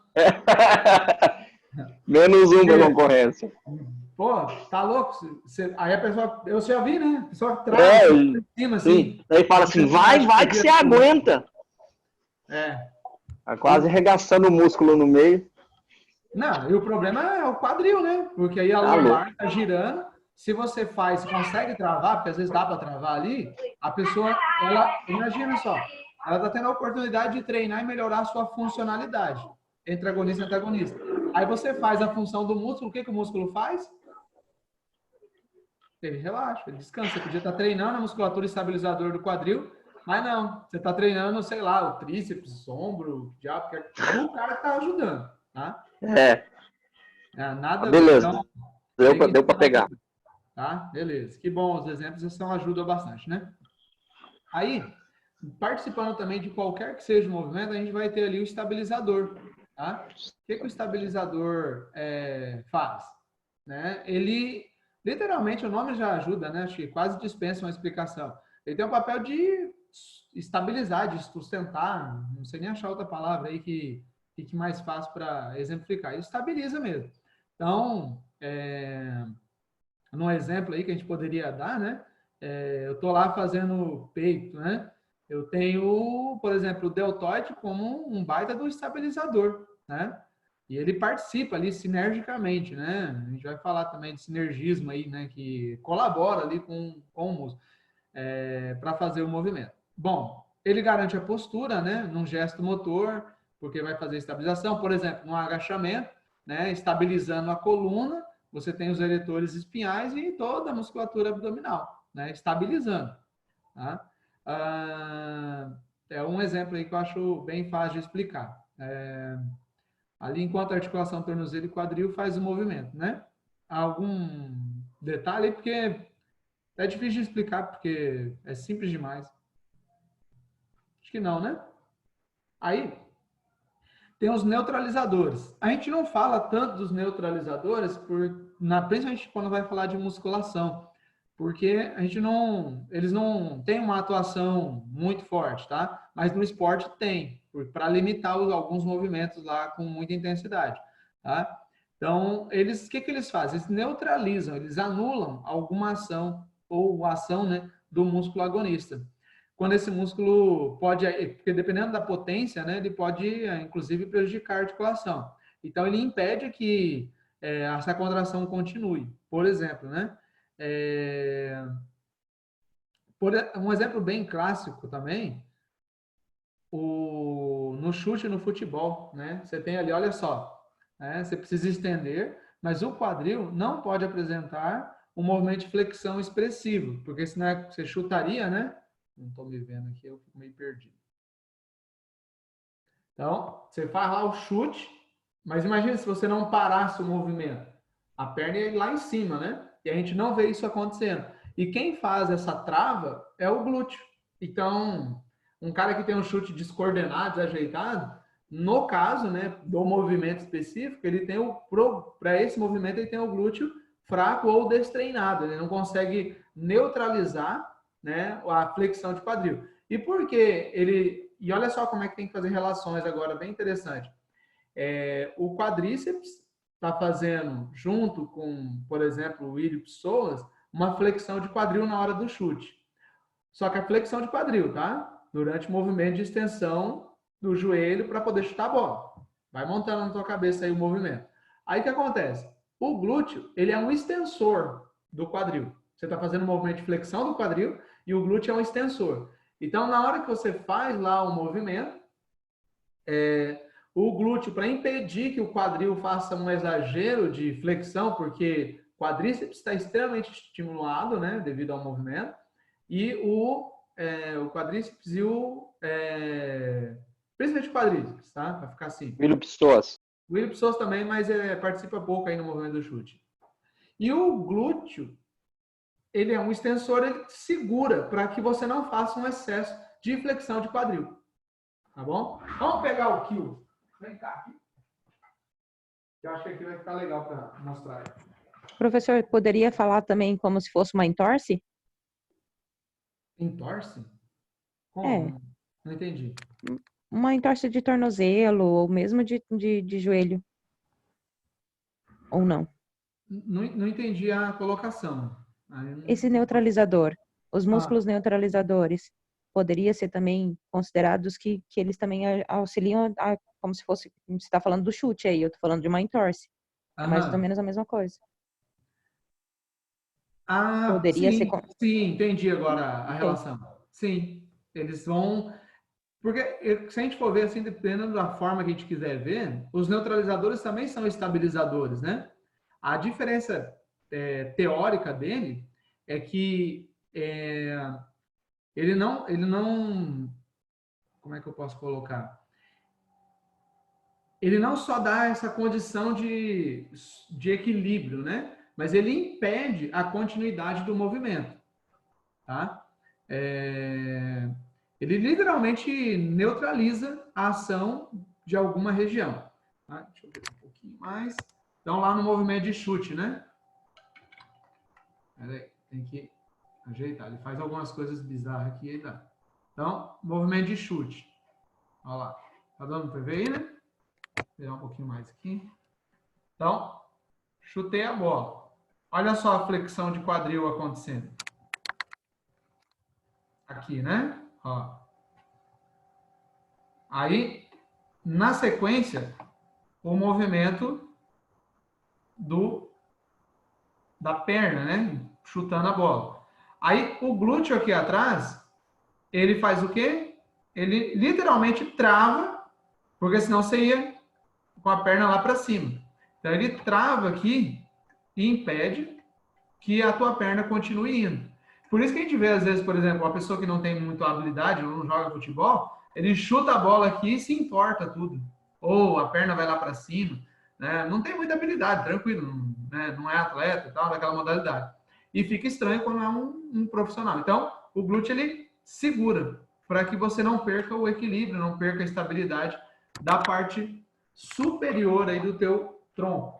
Menos um da concorrência. Pô, tá louco? Aí a pessoa, eu já vi, né? A pessoa traz em cima, assim. Sim. Aí fala assim, vai que você aguenta. Tá quase arregaçando o músculo no meio. Não, e o problema é o quadril, né? Porque aí a lombar tá girando. Se você consegue travar, porque às vezes dá para travar ali, a pessoa, imagina só, ela tá tendo a oportunidade de treinar e melhorar a sua funcionalidade entre agonista e antagonista. Aí você faz a função do músculo, o que o músculo faz? Ele relaxa, ele descansa. Você podia estar treinando a musculatura estabilizadora do quadril, mas não, você está treinando, sei lá, o tríceps, o ombro, o diabo, o cara que tá ajudando, tá? Nada. Beleza. Então, deu para pegar. Tá? Beleza. Que bom, os exemplos ajudam bastante, né? Aí, participando também de qualquer que seja o movimento, a gente vai ter ali o estabilizador, tá? O que o estabilizador faz? Né? Ele, literalmente, o nome já ajuda, né? Acho que quase dispensa uma explicação. Ele tem o papel de estabilizar, de sustentar, não sei nem achar outra palavra aí que fique mais fácil para exemplificar. Ele estabiliza mesmo. Então, num exemplo aí que a gente poderia dar, né? Eu tô lá fazendo peito, né? Eu tenho, por exemplo, o deltoide como um baita do estabilizador, né? E ele participa ali sinergicamente, né? A gente vai falar também de sinergismo aí, né? Que colabora ali com o músculo para fazer o movimento. Bom, ele garante a postura, né? Num gesto motor, porque vai fazer estabilização. Por exemplo, no agachamento, né? Estabilizando a coluna, você tem os eretores espinhais e toda a musculatura abdominal, né? Estabilizando. Tá? é um exemplo aí que eu acho bem fácil de explicar. Ali, enquanto a articulação tornozelo e quadril faz o movimento, né? Algum detalhe aí, porque é difícil de explicar, porque é simples demais. Acho que não, né? Aí, tem os neutralizadores. A gente não fala tanto dos neutralizadores, principalmente quando vai falar de musculação, porque eles não têm uma atuação muito forte, tá? Mas no esporte tem, para limitar alguns movimentos lá com muita intensidade, tá? Então, o que eles fazem? Eles neutralizam, eles anulam alguma ação ou ação, né, do músculo agonista. Quando esse músculo pode, porque dependendo da potência, né, ele pode, inclusive, prejudicar a articulação. Então, ele impede que essa contração continue. Por exemplo, né, um exemplo bem clássico também, no chute no futebol, né? Você tem ali, olha só, né? Você precisa estender, mas o quadril não pode apresentar um movimento de flexão expressivo, porque senão você chutaria, né? Não estou me vendo aqui, eu fico meio perdido. Então, você faz lá o chute, mas imagina se você não parasse o movimento. A perna ia lá em cima, né? E a gente não vê isso acontecendo. E quem faz essa trava é o glúteo. Então, um cara que tem um chute descoordenado, desajeitado, no caso, né, do movimento específico, ele tem para esse movimento ele tem o glúteo fraco ou destreinado, ele não consegue neutralizar, né, a flexão de quadril. E por que e olha só como é que tem que fazer relações agora, bem interessante. O quadríceps está fazendo, junto com, por exemplo, o ilho-psoas, uma flexão de quadril na hora do chute. Só que a flexão de quadril, tá? Durante o movimento de extensão do joelho para poder chutar a bola. Vai montando na tua cabeça aí o movimento. Aí o que acontece? O glúteo, ele é um extensor do quadril. Você está fazendo um movimento de flexão do quadril e o glúteo é um extensor. Então, na hora que você faz lá o movimento, o glúteo, para impedir que o quadril faça um exagero de flexão, porque o quadríceps está extremamente estimulado, né, devido ao movimento, e o quadríceps e principalmente o quadríceps, tá? Para ficar assim. O ilho-psoas. O ilho-psoas também, mas participa pouco aí no movimento do chute. E o glúteo, ele é um extensor, ele segura para que você não faça um excesso de flexão de quadril. Tá bom? Vamos pegar o kill. Vem cá aqui. Eu acho que aqui vai ficar legal para mostrar. Professor, poderia falar também como se fosse uma entorse? Entorse? Como? É. Não entendi. Uma entorse de tornozelo ou mesmo de joelho. Ou não? Não entendi a colocação. Esse neutralizador, os músculos neutralizadores, poderia ser também considerados que eles também auxiliam, como se fosse, você está falando do chute aí, eu estou falando de uma entorse. É mais ou menos a mesma coisa. Poderia sim, ser... sim, entendi agora a relação. Sim, eles vão... Porque se a gente for ver assim, dependendo da forma que a gente quiser ver, os neutralizadores também são estabilizadores, né? A diferença teórica dele é que ele não, como é que eu posso colocar? Ele não só dá essa condição de equilíbrio, né? Mas ele impede a continuidade do movimento, tá? Ele literalmente neutraliza a ação de alguma região. Tá? Deixa eu ver um pouquinho mais. Então, lá no movimento de chute, né? Peraí, tem que ajeitar. Ele faz algumas coisas bizarras aqui e aí dá. Então, movimento de chute. Olha lá. Tá dando para ver aí, né? Vou pegar um pouquinho mais aqui. Então, chutei a bola. Olha só a flexão de quadril acontecendo. Aqui, né? Ó. Aí, na sequência, o movimento da perna, né? Chutando a bola. Aí, o glúteo aqui atrás, ele faz o quê? Ele literalmente trava, porque senão você ia com a perna lá para cima. Então, ele trava aqui e impede que a tua perna continue indo. Por isso que a gente vê, às vezes, por exemplo, uma pessoa que não tem muita habilidade, ou não joga futebol, ele chuta a bola aqui e se entorta tudo. Ou a perna vai lá para cima, né? Não tem muita habilidade, tranquilo, né? Não é atleta e tal, daquela modalidade. E fica estranho quando é um profissional. Então, o glúteo, ele segura para que você não perca o equilíbrio, não perca a estabilidade da parte superior aí do teu tronco,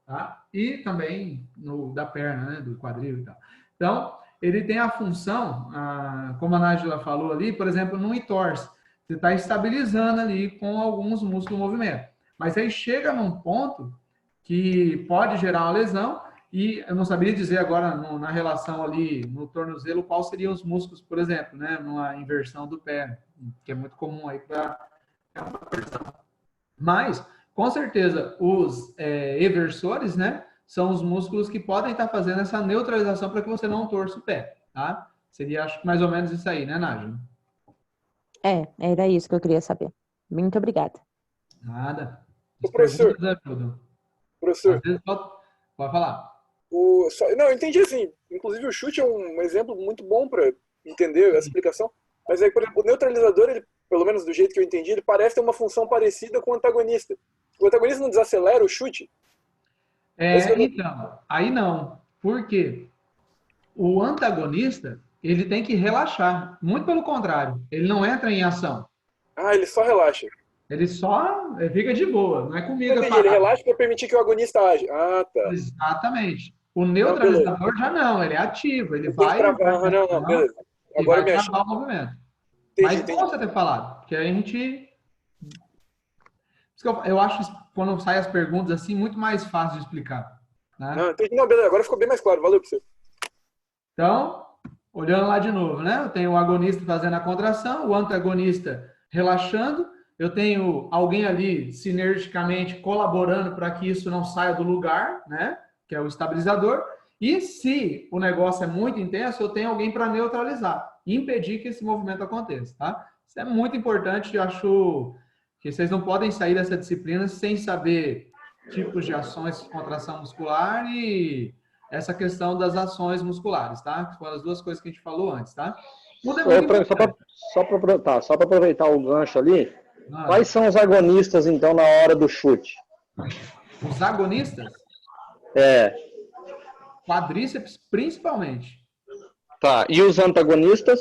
tá? E também da perna, né? Do quadril e tal. Então, ele tem a função, como a Nájila falou ali, por exemplo, no entorse. Você está estabilizando ali com alguns músculos do movimento. Mas aí chega num ponto que pode gerar uma lesão, e eu não saberia dizer agora na relação ali no tornozelo quais seriam os músculos, por exemplo, né, numa inversão do pé, que é muito comum aí para. Mas, com certeza, os eversores, né, são os músculos que podem estar fazendo essa neutralização para que você não torça o pé, tá? Seria, acho que mais ou menos isso aí, né, Nájila? Era isso que eu queria saber. Muito obrigada. Nada. Ô, As professor, perguntas ajudam. Às professor, vezes pode falar. não, eu entendi assim. Inclusive, o chute é um exemplo muito bom para entender essa explicação. Mas aí, por exemplo, o neutralizador, ele, pelo menos do jeito que eu entendi, ele parece ter uma função parecida com o antagonista. O antagonista não desacelera o chute? É isso que eu não... Então, aí não. Por quê? O antagonista, ele tem que relaxar. Muito pelo contrário, ele não entra em ação. Ah, ele só relaxa. Ele só fica de boa, não é Eu comigo a entendi, ele parada. relaxa para permitir que o agonista age. Ah, tá. Exatamente. O Não, beleza. neutralizador já não, ele é ativo, ele Ele tem que vai travar. entrar Ah, em não, não, ação beleza. e Agora eu vai me achei. travar o movimento. Entendi, Mas bom entendi. você ter falado, porque aí a gente. Eu acho quando saem as perguntas assim, muito mais fácil de explicar. Né? Não, entendi. Não, beleza, agora ficou bem mais claro. Valeu pra você. Então, olhando lá de novo, né? Eu tenho o agonista fazendo a contração, o antagonista relaxando, eu tenho alguém ali sinergicamente colaborando para que isso não saia do lugar, né? Que é o estabilizador. E se o negócio é muito intenso, eu tenho alguém para neutralizar, impedir que esse movimento aconteça, tá? Isso é muito importante, eu acho que vocês não podem sair dessa disciplina sem saber tipos de ações de contração muscular e essa questão das ações musculares, tá? Que foram as duas coisas que a gente falou antes, tá? Tudo é muito importante. Só para aproveitar o gancho ali, Ah, quais são os agonistas, então, na hora do chute? os agonistas, É, quadríceps principalmente. tá. E os antagonistas?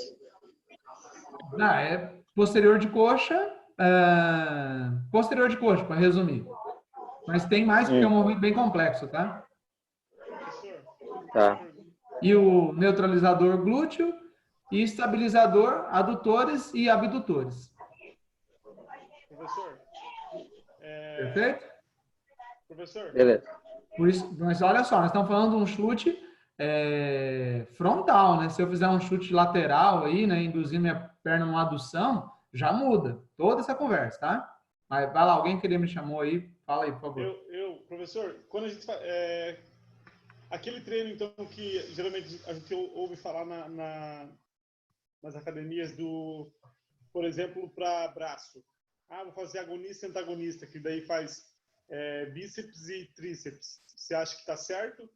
É posterior de coxa, para resumir. Mas tem mais porque é um movimento bem complexo, tá? Tá. E o neutralizador glúteo e estabilizador adutores e abdutores. Professor, Perfeito? professor, Beleza. Por isso, mas olha só, nós estamos falando de um chute frontal, né? Se eu fizer um chute lateral aí, né, induzir minha perna numa adução, já muda toda essa conversa, tá? Mas vai lá, alguém que me chamou aí, fala aí, por favor. professor, quando a gente faz, aquele treino então que geralmente a gente ouve falar nas academias por exemplo, para braço. Vou fazer agonista e antagonista, que daí faz bíceps e tríceps. Você acha que está certo?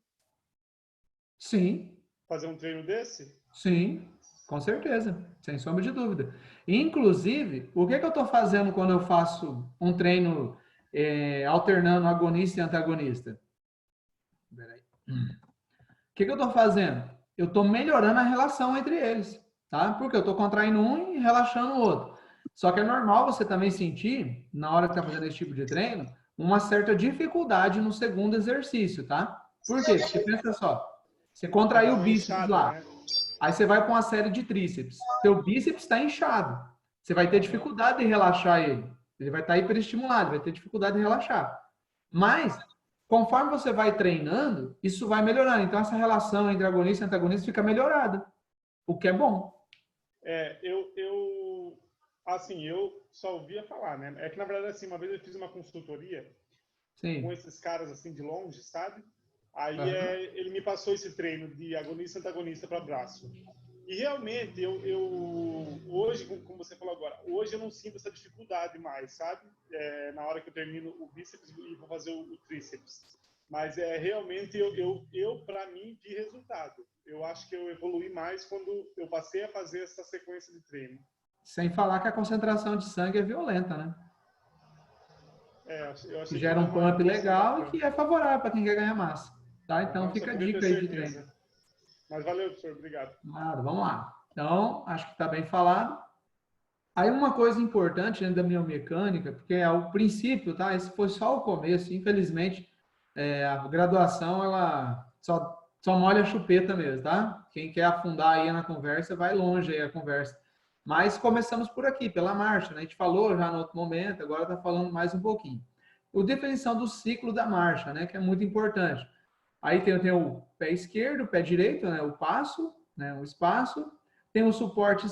Sim, Fazer um treino desse? sim, com certeza, sem sombra de dúvida. Inclusive, o que eu estou fazendo quando eu faço um treino alternando agonista e antagonista? Peraí. O que eu estou fazendo? Eu estou melhorando a relação entre eles, tá? Porque eu estou contraindo um e relaxando o outro. Só que é normal você também sentir, na hora que está fazendo esse tipo de treino, uma certa dificuldade no segundo exercício, tá? Por quê? Porque pensa só, você contraiu o bíceps lá, Né? aí você vai para uma série de tríceps. Seu bíceps está inchado. Você vai ter dificuldade de relaxar ele. Ele vai estar hiperestimulado, vai ter dificuldade de relaxar. Mas, conforme você vai treinando, isso vai melhorando. Então, essa relação entre agonista e antagonista fica melhorada, o que é bom. Eu só ouvia falar, né? É que, na verdade, assim, uma vez eu fiz uma consultoria com esses caras, assim, de longe, sabe? Aí ele me passou esse treino de agonista e antagonista para braço. E realmente, hoje, como você falou agora, hoje eu não sinto essa dificuldade mais, sabe? Na hora que eu termino o bíceps e vou fazer o tríceps. Mas realmente, eu para mim, vi resultado. Eu acho que eu evolui mais quando eu passei a fazer essa sequência de treino. Sem falar que a concentração de sangue é violenta, né? Eu Que achei gera um foi uma pump legal e bacana. que é favorável para quem quer ganhar massa. Tá? Então Aham, só fica a queria ter dica aí de treino. certeza. Mas valeu, professor. Obrigado. Nada, vamos lá. Então, acho que está bem falado. Aí uma coisa importante dentro da biomecânica, porque é o princípio, tá? Esse foi só o começo. Infelizmente, a graduação, ela só molha a chupeta mesmo, tá? Quem quer afundar aí na conversa, vai longe aí a conversa. Mas começamos por aqui, pela marcha, né? A gente falou já no outro momento, agora está falando mais um pouquinho. O definição do ciclo da marcha, né? Que é muito importante. Aí tem o pé esquerdo, o pé direito, né? O passo, né? O espaço. Tem o suporte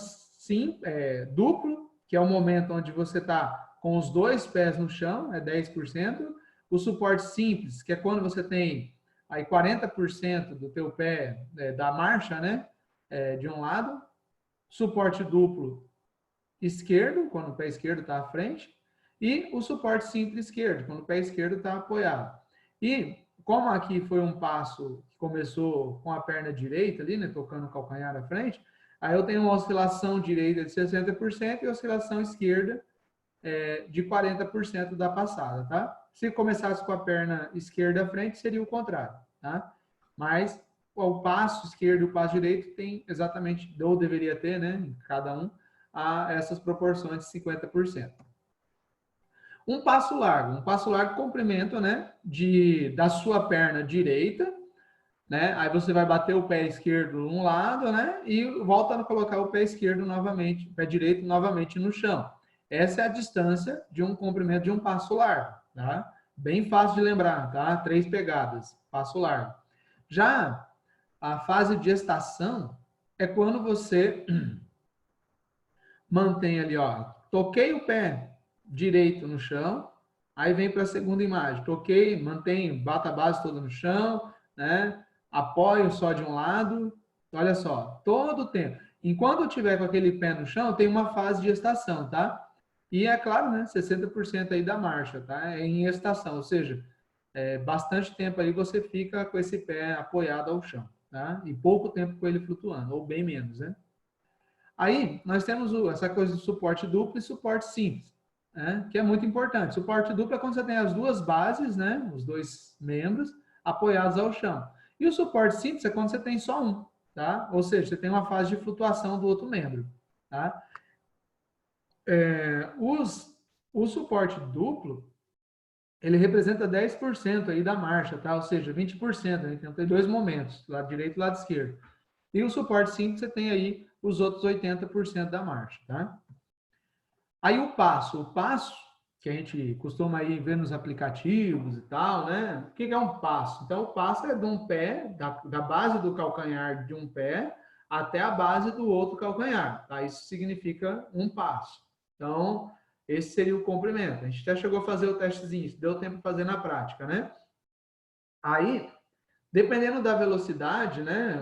duplo, que é o momento onde você está com os dois pés no chão, é 10%. O suporte simples, que é quando você tem aí 40% do teu pé da marcha, né? De um lado. Suporte duplo esquerdo, quando o pé esquerdo está à frente. E o suporte simples esquerdo, quando o pé esquerdo está apoiado. E como aqui foi um passo que começou com a perna direita ali, né? Tocando o calcanhar à frente, aí eu tenho uma oscilação direita de 60% e oscilação esquerda de 40% da passada, tá? Se começasse com a perna esquerda à frente, seria o contrário, tá? Mas o passo esquerdo e o passo direito tem exatamente, ou deveria ter, né, em cada um, essas proporções de 50%. Um passo largo comprimento, né, da sua perna direita, né? Aí você vai bater o pé esquerdo um lado, né? E volta a colocar o pé esquerdo novamente, o pé direito novamente no chão. Essa é a distância de um comprimento de um passo largo, tá? Bem fácil de lembrar, tá? 3 pegadas, passo largo. Já a fase de estação é quando você mantém ali, ó, toquei o pé direito no chão, aí vem para a segunda imagem, toquei, mantém, bata a base toda no chão, né? Apoio só de um lado, olha só, todo o tempo. Enquanto eu tiver com aquele pé no chão, tem uma fase de estação, tá? E é claro, né, 60% aí da marcha, tá? É em estação, ou seja, bastante tempo aí você fica com esse pé apoiado ao chão, tá? E pouco tempo com ele flutuando, ou bem menos, né? Aí, nós temos essa coisa de suporte duplo e suporte simples, né? Que é muito importante. Suporte duplo é quando você tem as duas bases, né? Os dois membros apoiados ao chão. E o suporte simples é quando você tem só um, tá? Ou seja, você tem uma fase de flutuação do outro membro, tá? O suporte duplo, ele representa 10% aí da marcha, tá? Ou seja, 20%, né? Então tem dois momentos, lado direito e lado esquerdo. E o suporte simples, você tem aí os outros 80% da marcha, tá? Aí o passo que a gente costuma aí ver nos aplicativos e tal, né? O que é um passo? Então, o passo é de um pé, da base do calcanhar de um pé até a base do outro calcanhar, tá? Isso significa um passo. Então, esse seria o comprimento. A gente até chegou a fazer o testezinho, deu tempo de fazer na prática, né? Aí, dependendo da velocidade, né?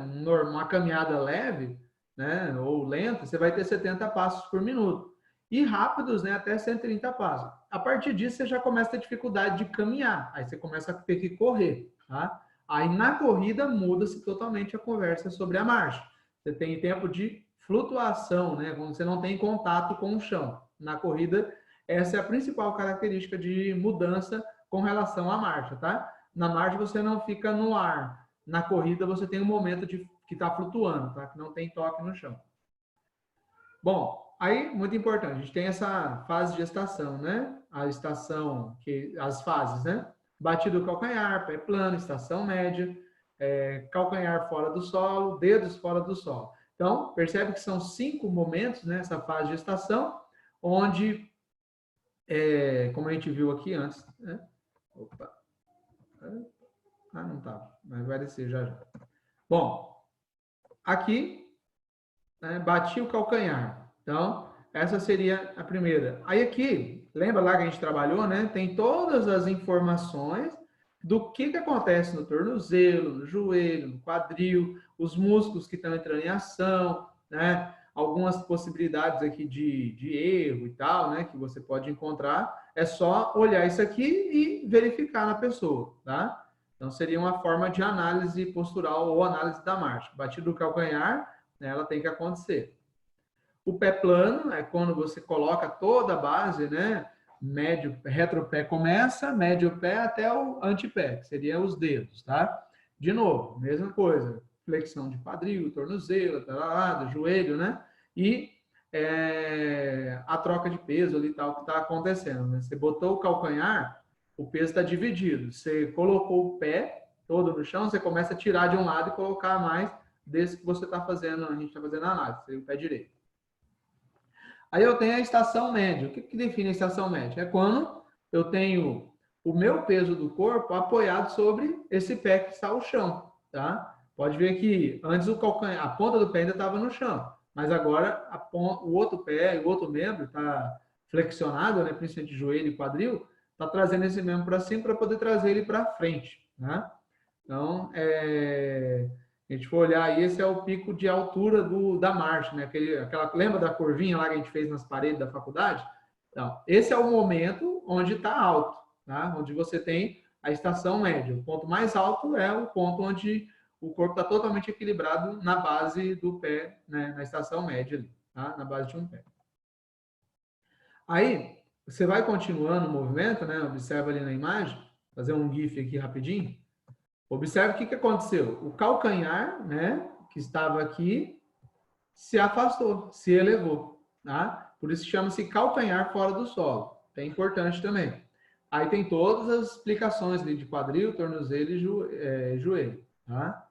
Uma caminhada leve, né? Ou lenta, você vai ter 70 passos por minuto. E rápidos, né, até 130 passos. A partir disso, você já começa a ter dificuldade de caminhar. Aí você começa a ter que correr, tá? Aí na corrida muda-se totalmente a conversa sobre a marcha. Você tem tempo de flutuação, né, quando você não tem contato com o chão. Na corrida, essa é a principal característica de mudança com relação à marcha, tá? Na marcha você não fica no ar. Na corrida você tem um momento que está flutuando, tá? Que não tem toque no chão. Bom, aí, muito importante, a gente tem essa fase de estação, né? A estação, as fases, né? Batido do calcanhar, pé plano, estação média, calcanhar fora do solo, dedos fora do solo. Então, percebe que são 5 momentos nessa fase de estação, onde, como a gente viu aqui antes, né? Opa. Não tá, mas vai descer já já. Bom, aqui, né, bati o calcanhar. Então, essa seria a primeira. Aí aqui, lembra lá que a gente trabalhou, né? Tem todas as informações do que acontece no tornozelo, no joelho, no quadril, os músculos que estão entrando em ação, né? Algumas possibilidades aqui de erro e tal, né? Que você pode encontrar. É só olhar isso aqui e verificar na pessoa, tá? Então, seria uma forma de análise postural ou análise da marcha. Batido do calcanhar, né, ela tem que acontecer. O pé plano é quando você coloca toda a base, né? Médio, retropé começa, médio pé até o antepé, que seria os dedos, tá? De novo, mesma coisa, flexão de quadril, tornozelo, do joelho, né? E a troca de peso ali, tal, que está acontecendo, né? Você botou o calcanhar, o peso está dividido. Você colocou o pé todo no chão, você começa a tirar de um lado e colocar mais desse que você está fazendo, a gente está fazendo a análise, o pé direito. Aí eu tenho a estação média. O que define a estação média? É quando eu tenho o meu peso do corpo apoiado sobre esse pé que está no chão, tá? Pode ver que antes o calcanhar, a ponta do pé ainda estava no chão, mas agora o outro pé, o outro membro está flexionado, né, principalmente joelho e quadril, está trazendo esse membro para cima para poder trazer ele para frente, né? Então, a gente for olhar aí, esse é o pico de altura da marcha, né? Lembra da curvinha lá que a gente fez nas paredes da faculdade? Então, esse é o momento onde está alto, tá? Onde você tem a estação média. O ponto mais alto é o ponto onde o corpo está totalmente equilibrado na base do pé, né? Na estação média ali, tá? Na base de um pé. Aí, você vai continuando o movimento, né? Observa ali na imagem, fazer um GIF aqui rapidinho. Observe o que aconteceu. O calcanhar, né, que estava aqui, se afastou, se elevou, tá? Por isso chama-se calcanhar fora do solo. É importante também. Aí tem todas as explicações ali de quadril, tornozelo e joelho, tá?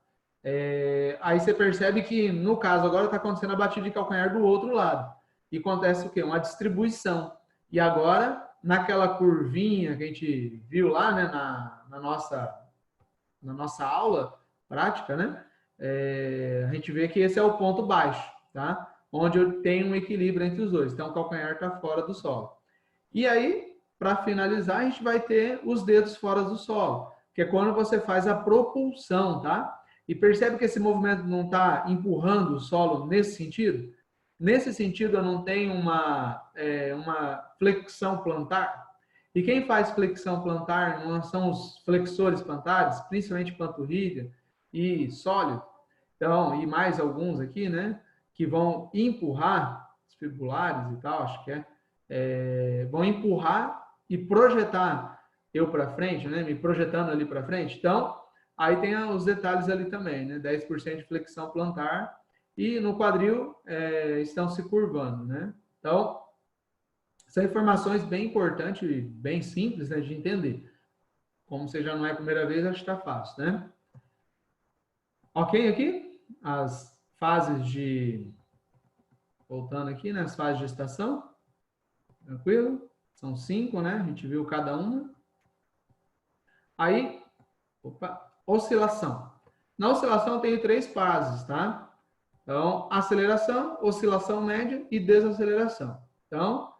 Aí você percebe que, no caso, agora está acontecendo a batida de calcanhar do outro lado. E acontece o quê? Uma distribuição. E agora, naquela curvinha que a gente viu lá, né, na nossa aula prática, né? A gente vê que esse é o ponto baixo, tá? Onde eu tenho um equilíbrio entre os dois. Então, o calcanhar está fora do solo. E aí, para finalizar, a gente vai ter os dedos fora do solo, que é quando você faz a propulsão, tá? E percebe que esse movimento não está empurrando o solo nesse sentido? Nesse sentido, eu não tenho uma flexão plantar. E quem faz flexão plantar não são os flexores plantares, principalmente panturrilha e sólido. Então, e mais alguns aqui, né? Que vão empurrar, os fibulares e tal, acho que vão empurrar e projetar eu para frente, né? Me projetando ali para frente. Então, aí tem os detalhes ali também, né? 10% de flexão plantar e no quadril estão se curvando, né? Então, são informações bem importantes e bem simples, né, de entender. Como você já não é a primeira vez, acho que está fácil, né? Ok aqui? As fases de... Voltando aqui, né? As fases de gestação. Tranquilo? São 5, né? A gente viu cada uma. Aí, oscilação. Na oscilação tem 3 fases, tá? Então, aceleração, oscilação média e desaceleração. Então,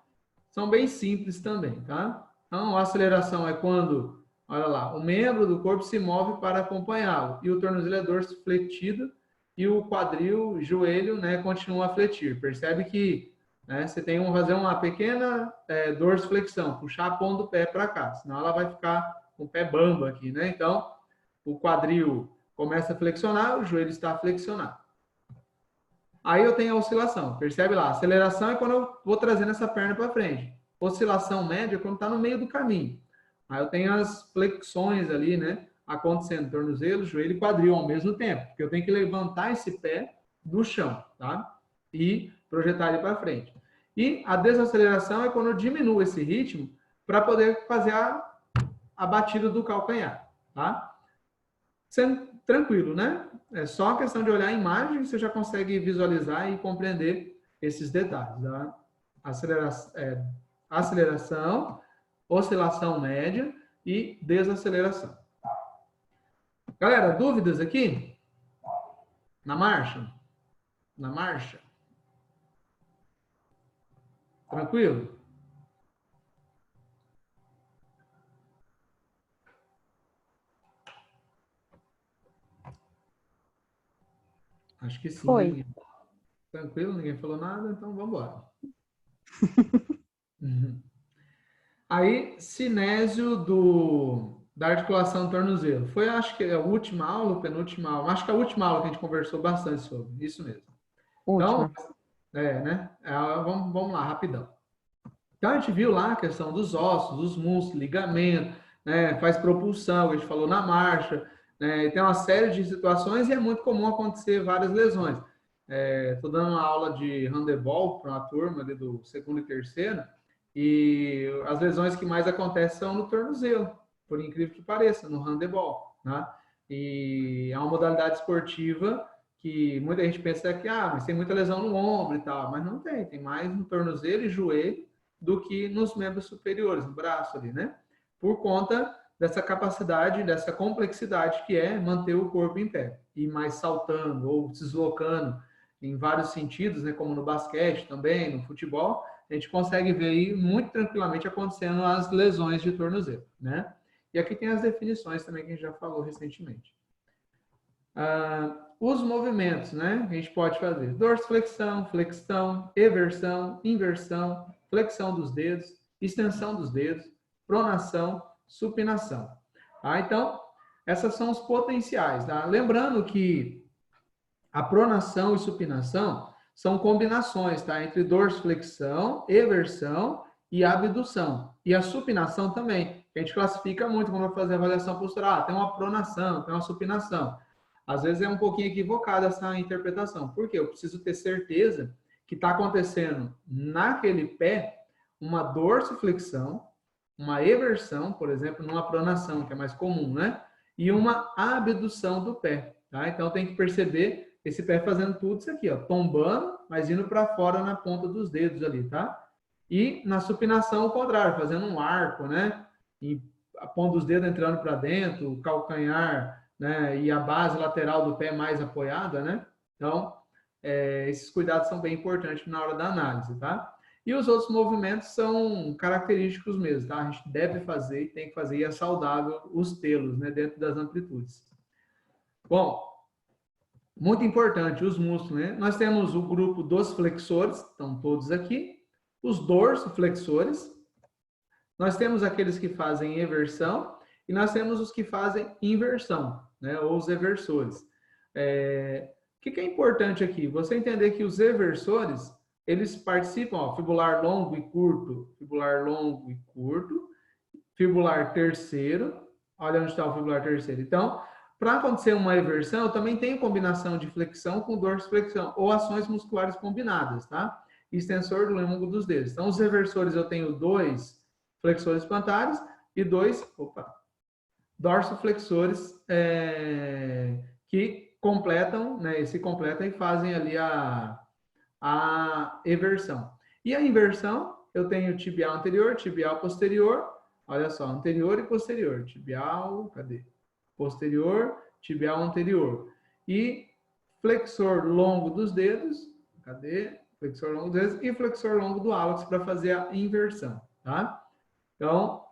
são bem simples também, tá? Então, a aceleração é quando, olha lá, o membro do corpo se move para acompanhá-lo e o tornozelo é dorsifletido e o quadril, joelho, né, continua a fletir. Percebe que, né, você tem que fazer uma pequena dorsiflexão, puxar a ponta do pé para cá, senão ela vai ficar com o pé bamba aqui, né? Então, o quadril começa a flexionar, o joelho está flexionado. Aí eu tenho a oscilação, percebe lá? Aceleração é quando eu vou trazendo essa perna para frente. Oscilação média é quando está no meio do caminho. Aí eu tenho as flexões ali, né? Acontecendo, tornozelo, joelho e quadril ao mesmo tempo. Porque eu tenho que levantar esse pé do chão, tá? E projetar ele para frente. E a desaceleração é quando eu diminuo esse ritmo para poder fazer a batida do calcanhar, tá? Sendo tranquilo, né? É só a questão de olhar a imagem e você já consegue visualizar e compreender esses detalhes. Tá? Aceleração, oscilação média e desaceleração. Galera, dúvidas aqui? Na marcha? Na marcha? Tranquilo? Acho que sim. Foi. Né? Tranquilo, ninguém falou nada, então vamos embora. Aí, cinésio da articulação do tornozelo. Foi, acho que a última aula, penúltima aula. Acho que a última aula que a gente conversou bastante sobre. Isso mesmo. Última. Então, né? Vamos lá, rapidão. Então, a gente viu lá a questão dos ossos, dos músculos, ligamento, né? Faz propulsão, a gente falou na marcha, né? E tem uma série de situações e é muito comum acontecer várias lesões. Estou dando uma aula de handebol para uma turma ali do segundo e terceiro, e as lesões que mais acontecem são no tornozelo, por incrível que pareça, no handebol, né? E é uma modalidade esportiva que muita gente pensa que, mas tem muita lesão no ombro e tal, mas não tem, tem mais no tornozelo e joelho do que nos membros superiores, no braço ali, né? Por conta dessa capacidade, dessa complexidade que é manter o corpo em pé, e mais saltando ou se deslocando em vários sentidos, né, como no basquete também, no futebol, a gente consegue ver aí muito tranquilamente acontecendo as lesões de tornozelo, né? E aqui tem as definições também que a gente já falou recentemente. Os movimentos, né, que a gente pode fazer: dorsiflexão, flexão, eversão, inversão, flexão dos dedos, extensão dos dedos, pronação, supinação. Tá? Então, essas são os potenciais. Tá? Lembrando que a pronação e supinação são combinações, tá? Entre dorsiflexão, eversão e abdução. E a supinação também. A gente classifica muito quando vai fazer avaliação postural. Tem uma pronação, tem uma supinação. Às vezes é um pouquinho equivocada essa interpretação. Por quê? Eu preciso ter certeza que está acontecendo naquele pé uma dorsiflexão, uma eversão, por exemplo, numa pronação, que é mais comum, né? E uma abdução do pé, tá? Então tem que perceber esse pé fazendo tudo isso aqui, ó, tombando, mas indo para fora na ponta dos dedos ali, tá? E na supinação, o contrário, fazendo um arco, né? E a ponta dos dedos entrando para dentro, o calcanhar, né? E a base lateral do pé mais apoiada, né? Então, esses cuidados são bem importantes na hora da análise, tá? E os outros movimentos são característicos mesmo, tá? A gente deve fazer e tem que fazer, e é saudável os tê-los, né? Dentro das amplitudes. Bom, muito importante, os músculos, né? Nós temos o grupo dos flexores, estão todos aqui, os dorsiflexores, nós temos aqueles que fazem eversão e nós temos os que fazem inversão, né? Ou os eversores. O que é importante aqui? Você entender que os eversores, eles participam, ó, fibular longo e curto, fibular longo e curto, fibular terceiro, olha onde está o fibular terceiro. Então, para acontecer uma eversão, eu também tenho combinação de flexão com dorsiflexão, ou ações musculares combinadas, tá? Extensor do longo dos dedos. Então, os reversores eu tenho 2 flexores plantares e 2 dorsiflexores que completam, né? Se completam e fazem ali a eversão. E a inversão, eu tenho tibial anterior, tibial posterior, olha só, anterior e posterior, tibial, cadê? Posterior, tibial anterior. E flexor longo dos dedos, cadê? Flexor longo dos dedos e flexor longo do hálux para fazer a inversão, tá? Então,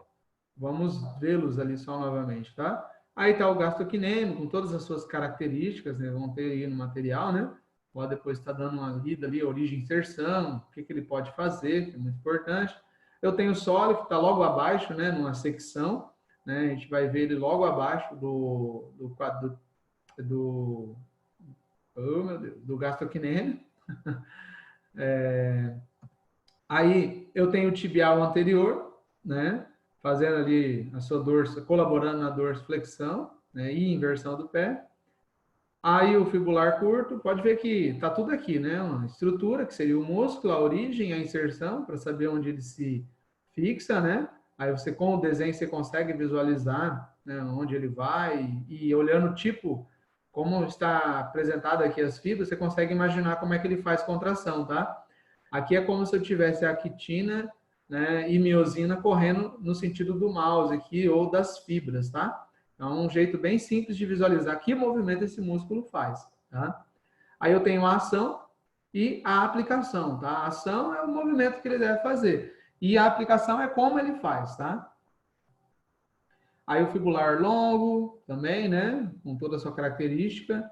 vamos vê-los ali só novamente, tá? Aí está o gastrocnêmio, com todas as suas características, né? Vão ter aí no material, né? Pode depois estar dando uma lida ali, origem e inserção, o que ele pode fazer, que é muito importante. Eu tenho o sólido, que está logo abaixo, né? Numa secção, né? A gente vai ver ele logo abaixo do gastrocnêmio. Aí eu tenho o tibial anterior, né? Fazendo ali a sua dorso, colaborando na dorsiflexão, né? E inversão do pé. Aí o fibular curto, pode ver que tá tudo aqui, né? Uma estrutura, que seria o músculo, a origem, a inserção, para saber onde ele se fixa, né? Aí você, com o desenho, você consegue visualizar, né, onde ele vai, e olhando tipo, como está apresentado aqui as fibras, você consegue imaginar como é que ele faz contração, tá? Aqui é como se eu tivesse a quitina, né, e miosina correndo no sentido do mouse aqui, ou das fibras, tá? É um jeito bem simples de visualizar que movimento esse músculo faz, tá? Aí eu tenho a ação e a aplicação, tá? A ação é o movimento que ele deve fazer. E a aplicação é como ele faz, tá? Aí o fibular longo também, né? Com toda a sua característica.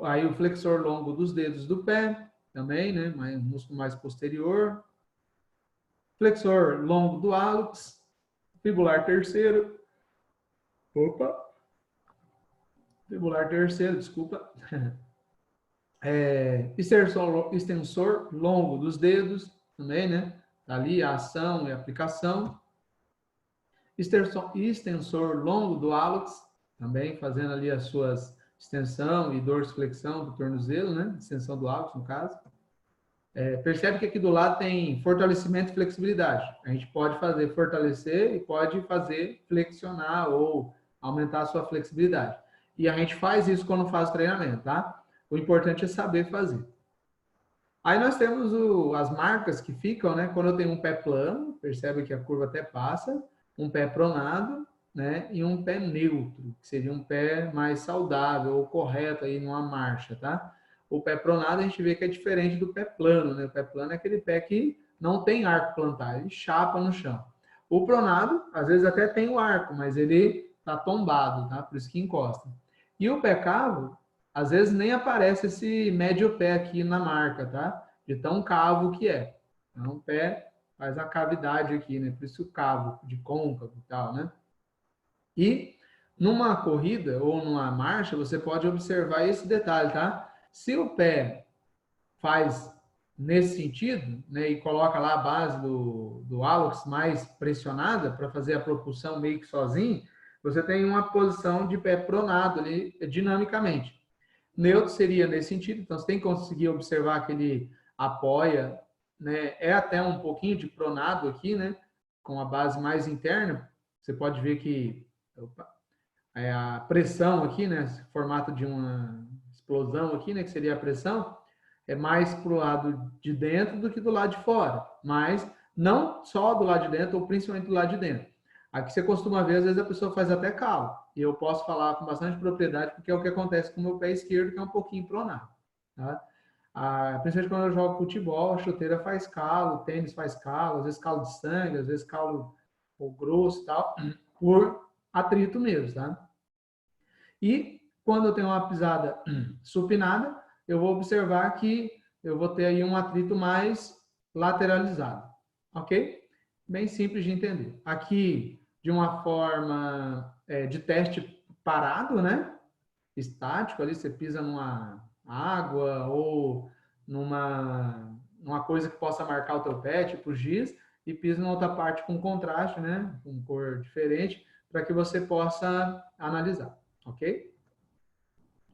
Aí o flexor longo dos dedos do pé também, né? Um músculo mais posterior. Flexor longo do hálux. Fibular terceiro. Fibular terceiro, desculpa. Extensor longo dos dedos, também, né? Tá ali a ação e a aplicação. Extensor longo do hálux, também fazendo ali as suas extensão e dorsiflexão do tornozelo, né? Extensão do hálux, no caso. Percebe que aqui do lado tem fortalecimento e flexibilidade. A gente pode fazer fortalecer e pode fazer flexionar ou aumentar a sua flexibilidade. E a gente faz isso quando faz o treinamento, tá? O importante é saber fazer. Aí nós temos as marcas que ficam, né? Quando eu tenho um pé plano, percebe que a curva até passa, um pé pronado, né? E um pé neutro, que seria um pé mais saudável ou correto aí numa marcha, tá? O pé pronado a gente vê que é diferente do pé plano, né? O pé plano é aquele pé que não tem arco plantar, ele chapa no chão. O pronado, às vezes até tem o arco, mas ele tá tombado, tá? Por isso que encosta. E o pé cavo, às vezes nem aparece esse médio pé aqui na marca, tá? De tão cavo que é. Então, o pé faz a cavidade aqui, né? Por isso o cavo, de côncavo e tal, né? E numa corrida ou numa marcha, você pode observar esse detalhe, tá? Se o pé faz nesse sentido, né, e coloca lá a base do hálux mais pressionada para fazer a propulsão meio que sozinho, você tem uma posição de pé pronado ali dinamicamente. Neutro seria nesse sentido, então você tem que conseguir observar que ele apoia, né, é até um pouquinho de pronado aqui, né, com a base mais interna. Você pode ver que a pressão aqui, né, formato de uma explosão aqui, né, que seria a pressão, é mais para o lado de dentro do que do lado de fora, mas não só do lado de dentro, ou principalmente do lado de dentro. Aqui você costuma ver, às vezes a pessoa faz até calo, e eu posso falar com bastante propriedade, porque é o que acontece com o meu pé esquerdo, que é um pouquinho pronado, tá? Principalmente quando eu jogo futebol, a chuteira faz calo, o tênis faz calo, às vezes calo de sangue, às vezes calo grosso e tal, por atrito mesmo, tá? E quando eu tenho uma pisada supinada, eu vou observar que eu vou ter aí um atrito mais lateralizado, ok? Bem simples de entender. Aqui, de uma forma de teste parado, né? Estático, ali você pisa numa água ou numa coisa que possa marcar o teu pé, tipo giz, e pisa em outra parte com contraste, né? Com cor diferente, para que você possa analisar, ok?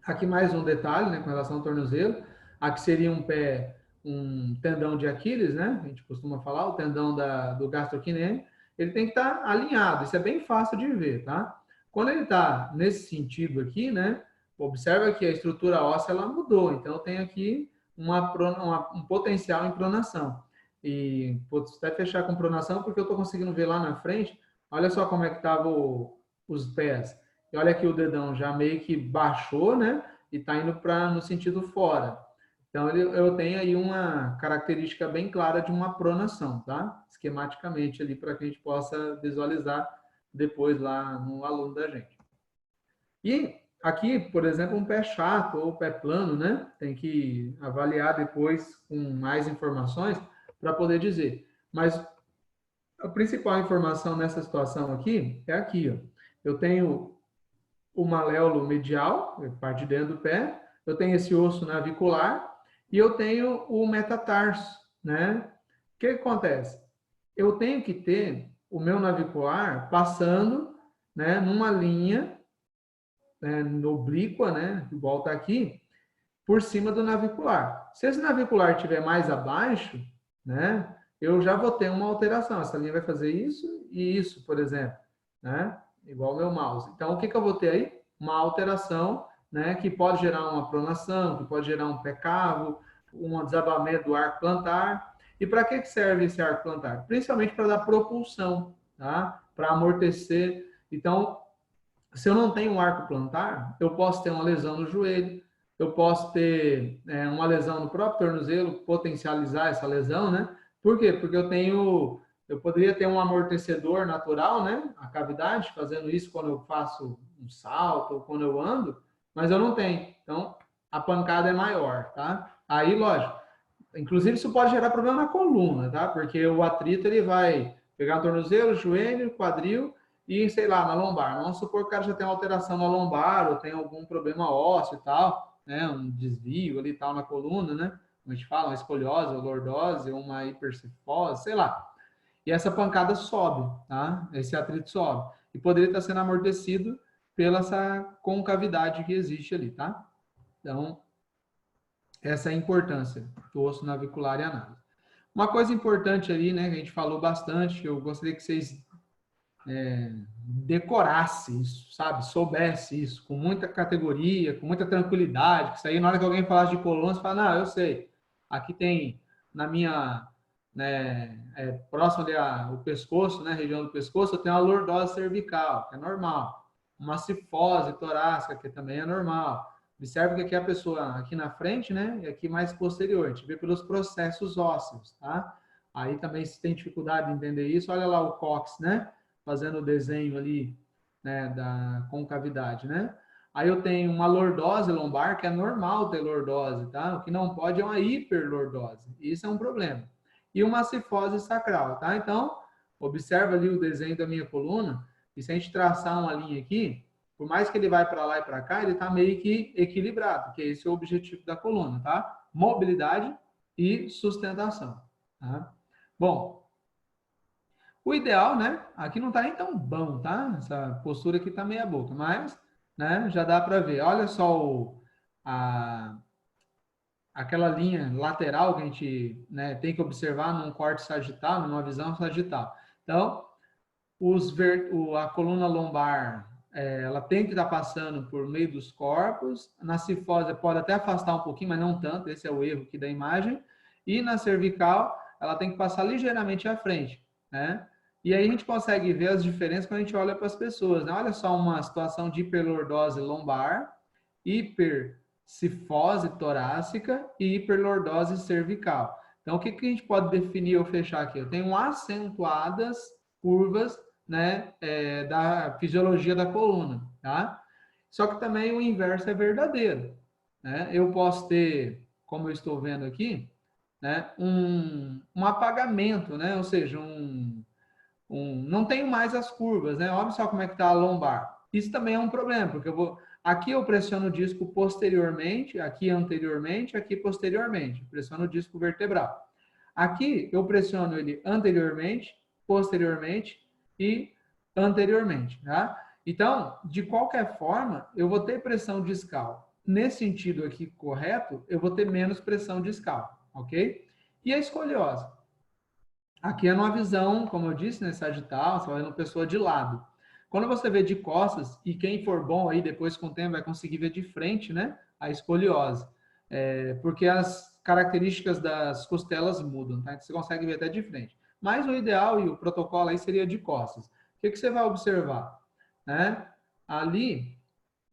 Aqui mais um detalhe, né, com relação ao tornozelo. Aqui seria um tendão de Aquiles, né? A gente costuma falar, o tendão do gastrocnêmio. Ele tem que estar alinhado, isso é bem fácil de ver, tá? Quando ele está nesse sentido aqui, né? Observa que a estrutura óssea ela mudou, então eu tenho aqui um potencial em pronação. E vou até fechar com pronação, porque eu estou conseguindo ver lá na frente. Olha só como é que estavam os pés. E olha aqui o dedão já meio que baixou, né? E está indo no sentido fora. Então, eu tenho aí uma característica bem clara de uma pronação, tá? Esquematicamente ali, para que a gente possa visualizar depois lá no aluno da gente. E aqui, por exemplo, um pé chato ou pé plano, né? Tem que avaliar depois com mais informações para poder dizer. Mas a principal informação nessa situação aqui é aqui, ó. Eu tenho o maléolo medial, parte de dentro do pé, eu tenho esse osso navicular e eu tenho o metatarso, né? O que acontece? Eu tenho que ter o meu navicular passando, né, numa linha, né, oblíqua, né, igual está aqui, por cima do navicular. Se esse navicular estiver mais abaixo, né, eu já vou ter uma alteração. Essa linha vai fazer isso e isso, por exemplo, né? Igual o meu mouse. Então, o que eu vou ter aí? Uma alteração, né, que pode gerar uma pronação, que pode gerar um pé cavo, um desabamento do arco plantar. E para que serve esse arco plantar? Principalmente para dar propulsão, tá? Para amortecer. Então, se eu não tenho um arco plantar, eu posso ter uma lesão no joelho, eu posso ter uma lesão no próprio tornozelo, potencializar essa lesão, né? Por quê? Porque eu poderia ter um amortecedor natural, né? A cavidade, fazendo isso quando eu faço um salto ou quando eu ando, mas eu não tenho. Então, a pancada é maior, tá? Aí, lógico, inclusive isso pode gerar problema na coluna, tá? Porque o atrito, ele vai pegar o tornozelo, joelho, quadril e, sei lá, na lombar. Vamos supor que o cara já tem uma alteração na lombar ou tem algum problema ósseo e tal. né, um desvio ali tal na coluna, né? Como a gente fala, uma escoliose, ou lordose, ou uma hipercifose, sei lá. E essa pancada sobe, tá? Esse atrito sobe. E poderia estar sendo amortecido pela essa concavidade que existe ali, tá? Então, essa é a importância do osso navicular e análise. Uma coisa importante ali, né, que a gente falou bastante, que eu gostaria que vocês decorassem isso, sabe? Soubesse isso, com muita categoria, com muita tranquilidade, que isso aí, na hora que alguém falasse de coluna, você fala, não, eu sei. Aqui tem, na minha, né, próximo ali o pescoço, né, região do pescoço, eu tenho uma lordose cervical, que é normal. Uma cifose torácica, que também é normal. Observe que aqui a pessoa, aqui na frente, né, e aqui mais posterior, a gente vê pelos processos ósseos, tá? Aí também, se tem dificuldade de entender isso, olha lá o cóccix, né? Fazendo o desenho ali, né, da concavidade, né? Aí eu tenho uma lordose lombar, que é normal ter lordose, tá? O que não pode é uma hiperlordose. Isso é um problema. E uma cifose sacral, tá? Então, observa ali o desenho da minha coluna, e se a gente traçar uma linha aqui, por mais que ele vai para lá e para cá, ele está meio que equilibrado, que esse é o objetivo da coluna, tá? Mobilidade e sustentação, tá? Bom, o ideal, né? Aqui não está nem tão bom, tá? Essa postura aqui está meia boca, mas, né? Já dá para ver. Olha só aquela linha lateral que a gente, né, tem que observar num corte sagital, numa visão sagital. Então, a coluna lombar, ela tem que estar passando por meio dos corpos. Na cifose pode até afastar um pouquinho, mas não tanto. Esse é o erro aqui da imagem. E na cervical, ela tem que passar ligeiramente à frente, né? E aí a gente consegue ver as diferenças quando a gente olha para as pessoas, né? Olha só uma situação de hiperlordose lombar, hipercifose torácica e hiperlordose cervical. Então, o que a gente pode definir ou fechar aqui? Eu tenho acentuadas curvas, né, da fisiologia da coluna, tá? Só que também o inverso é verdadeiro, né? Eu posso ter, como eu estou vendo aqui, né, um apagamento, né? Ou seja, não tenho mais as curvas, né? Olha só como é que está a lombar. Isso também é um problema, porque aqui eu pressiono o disco posteriormente, aqui anteriormente, aqui posteriormente. Pressiono o disco vertebral. Aqui eu pressiono ele anteriormente, posteriormente e anteriormente, tá? Então, de qualquer forma, eu vou ter pressão discal. Nesse sentido aqui correto, eu vou ter menos pressão discal, ok? E a escoliose? Aqui é numa visão, como eu disse, né, sagital, você vai vendo pessoa de lado. Quando você vê de costas, e quem for bom aí depois com o tempo vai conseguir ver de frente, né, a escoliose. Porque as características das costelas mudam, tá? Então, você consegue ver até de frente. Mas o ideal e o protocolo aí seria de costas. O que você vai observar? Né? Ali,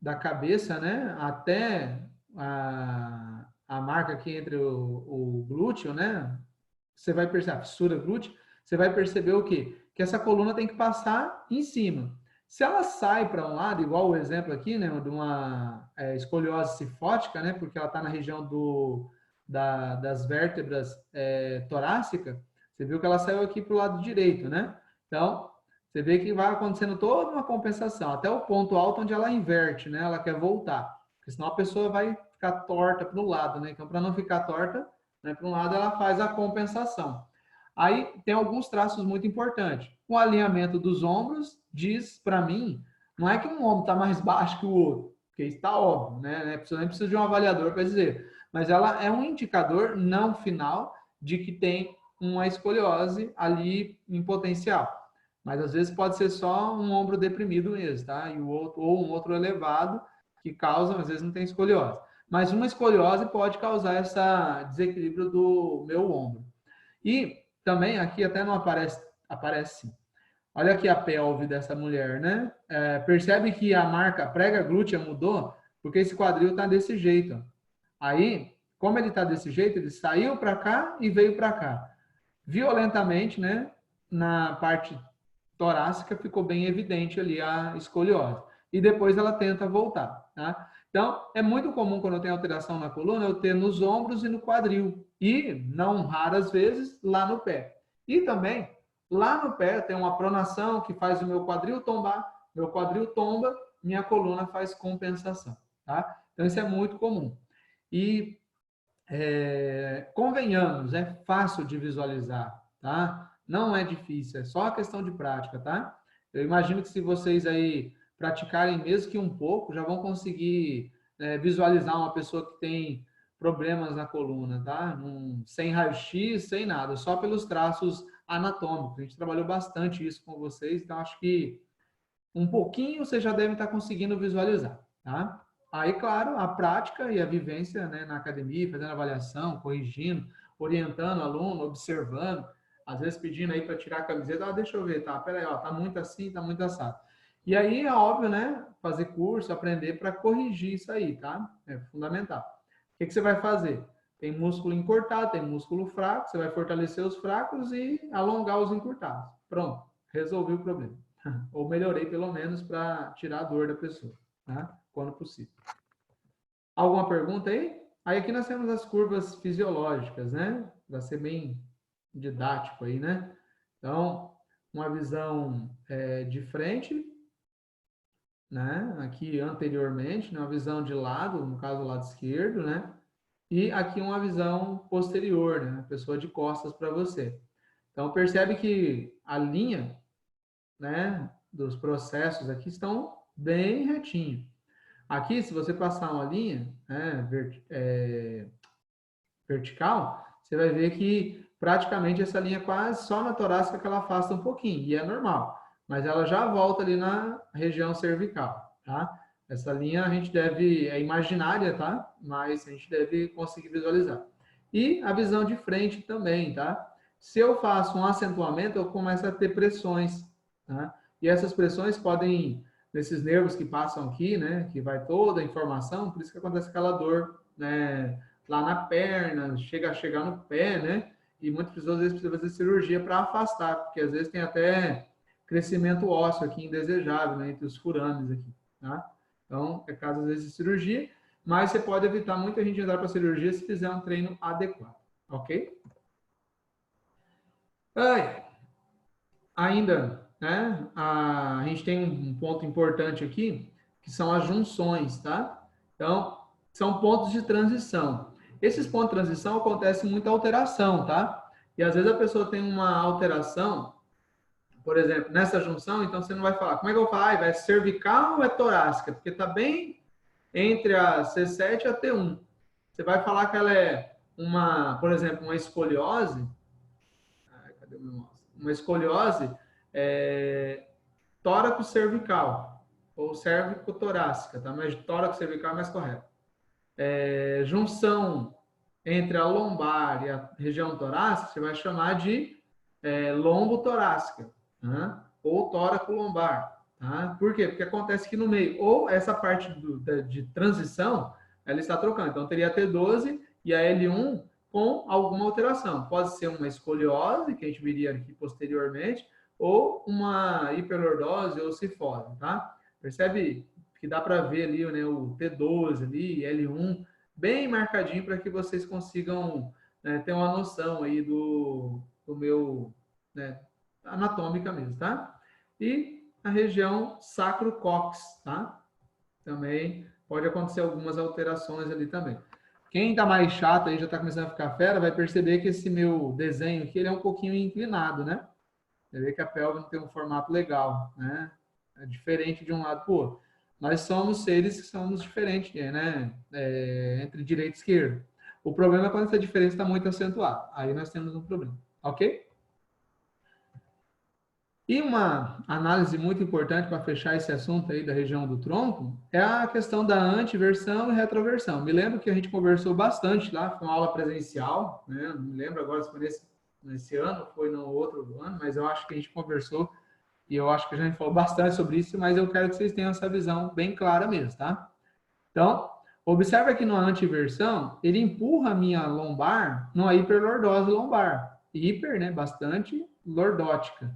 da cabeça, né, até a marca aqui entre o glúteo, né, você vai perceber, a fissura glútea, você vai perceber o quê? Que essa coluna tem que passar em cima. Se ela sai para um lado, igual o exemplo aqui, né, de uma escoliose cifótica, né, porque ela está na região das vértebras torácicas, você viu que ela saiu aqui para o lado direito, né? Então, você vê que vai acontecendo toda uma compensação, até o ponto alto onde ela inverte, né? Ela quer voltar, porque senão a pessoa vai ficar torta para o lado, né? Então, para não ficar torta, né, para um lado, ela faz a compensação. Aí tem alguns traços muito importantes. O alinhamento dos ombros diz para mim, não é que um ombro está mais baixo que o outro, porque isso está óbvio, né? Nem precisa de um avaliador para dizer. Mas ela é um indicador não final de que tem uma escoliose ali em potencial. Mas às vezes pode ser só um ombro deprimido mesmo, tá? E o outro, ou um outro elevado que causa, às vezes não tem escoliose. Mas uma escoliose pode causar esse desequilíbrio do meu ombro. E também aqui até não aparece sim. Olha aqui a pelve dessa mulher, né? Percebe que a marca prega glútea mudou? Porque esse quadril está desse jeito. Aí, como ele está desse jeito, ele saiu para cá e veio para cá. Violentamente, né? Na parte torácica ficou bem evidente ali a escoliose. E depois ela tenta voltar, tá? Então, é muito comum quando eu tenho alteração na coluna, eu ter nos ombros e no quadril. E, não raras vezes, lá no pé. E também, lá no pé, tem uma pronação que faz o meu quadril tombar, meu quadril tomba, minha coluna faz compensação, tá? Então, isso é muito comum. E convenhamos, é fácil de visualizar, tá? Não é difícil, é só a questão de prática, tá? Eu imagino que se vocês aí praticarem mesmo que um pouco, já vão conseguir visualizar uma pessoa que tem problemas na coluna, tá? Sem raio-x, sem nada, só pelos traços anatômicos. A gente trabalhou bastante isso com vocês, então acho que um pouquinho você já deve estar conseguindo visualizar, tá? Aí, claro, a prática e a vivência, né, na academia, fazendo avaliação, corrigindo, orientando o aluno, observando, às vezes pedindo aí para tirar a camiseta, deixa eu ver, tá, peraí, ó, tá muito assim, tá muito assado. E aí é óbvio, né, fazer curso, aprender para corrigir isso aí, tá? É fundamental. O que você vai fazer? Tem músculo encurtado, tem músculo fraco, você vai fortalecer os fracos e alongar os encurtados. Pronto, resolvi o problema. Ou melhorei, pelo menos, para tirar a dor da pessoa, tá? Quando possível. Alguma pergunta aí? Aí aqui nós temos as curvas fisiológicas, né? Para ser bem didático aí, né? Então, uma visão de frente, né? Aqui anteriormente, né? Uma visão de lado, no caso, o lado esquerdo, né? E aqui uma visão posterior, né? A pessoa de costas para você. Então, percebe que a linha, né, dos processos aqui estão bem retinho. Aqui, se você passar uma linha, né, vertical, você vai ver que praticamente essa linha quase só na torácica que ela afasta um pouquinho, e é normal. Mas ela já volta ali na região cervical, tá? Essa linha a gente deve, é imaginária, tá? Mas a gente deve conseguir visualizar. E a visão de frente também, tá? Se eu faço um acentuamento, eu começo a ter pressões, tá? E essas pressões podem, nesses nervos que passam aqui, né? Que vai toda a informação, por isso que acontece aquela dor, né? Lá na perna, chega a chegar no pé, né? E muitas pessoas às vezes precisam fazer cirurgia para afastar, porque às vezes tem até crescimento ósseo aqui indesejável, né? Entre os furames aqui, tá? Então, é caso às vezes de cirurgia, mas você pode evitar muita gente entrar para cirurgia se fizer um treino adequado, ok? Ainda, né? A gente tem um ponto importante aqui, que são as junções, tá? Então, são pontos de transição. Esses pontos de transição acontecem muita alteração, tá? E às vezes a pessoa tem uma alteração, por exemplo, nessa junção, então você não vai falar, como é que eu vou falar? Vai cervical ou é torácica? Porque tá bem entre a C7 e a T1. Você vai falar que ela é por exemplo, uma escoliose. Cadê o meu mouse? Uma escoliose tóraco-cervical ou cérvico-torácica, tá? Mas tóraco-cervical é mais correto. Junção entre a lombar e a região torácica, você vai chamar de lombo-torácica, tá? Ou tóraco-lombar. Tá? Por quê? Porque acontece que no meio, ou essa parte de transição, ela está trocando. Então, teria a T12 e a L1 com alguma alteração. Pode ser uma escoliose, que a gente viria aqui posteriormente, ou uma hiperlordose ou cifose, tá? Percebe que dá para ver ali, né, o T12 ali, L1, bem marcadinho para que vocês consigam, né, ter uma noção aí do meu, né, anatômica mesmo, tá? E a região sacro-cox, tá? Também pode acontecer algumas alterações ali também. Quem tá mais chato aí, já tá começando a ficar fera, vai perceber que esse meu desenho aqui, ele é um pouquinho inclinado, né? Você vê que a pelve não tem um formato legal, né? É diferente de um lado para o outro. Nós somos seres que somos diferentes, né? Entre direita e esquerda. O problema é quando essa diferença está muito acentuada. Aí nós temos um problema, ok? E uma análise muito importante para fechar esse assunto aí da região do tronco é a questão da antiversão e retroversão. Me lembro que a gente conversou bastante lá, foi uma aula presencial, né? Não me lembro agora se foi nesse ano, foi no outro ano, mas eu acho que a gente conversou e eu acho que a gente falou bastante sobre isso, mas eu quero que vocês tenham essa visão bem clara mesmo, tá? Então, observe aqui no antiversão, ele empurra a minha lombar numa hiperlordose lombar. Hiper, né? Bastante lordótica.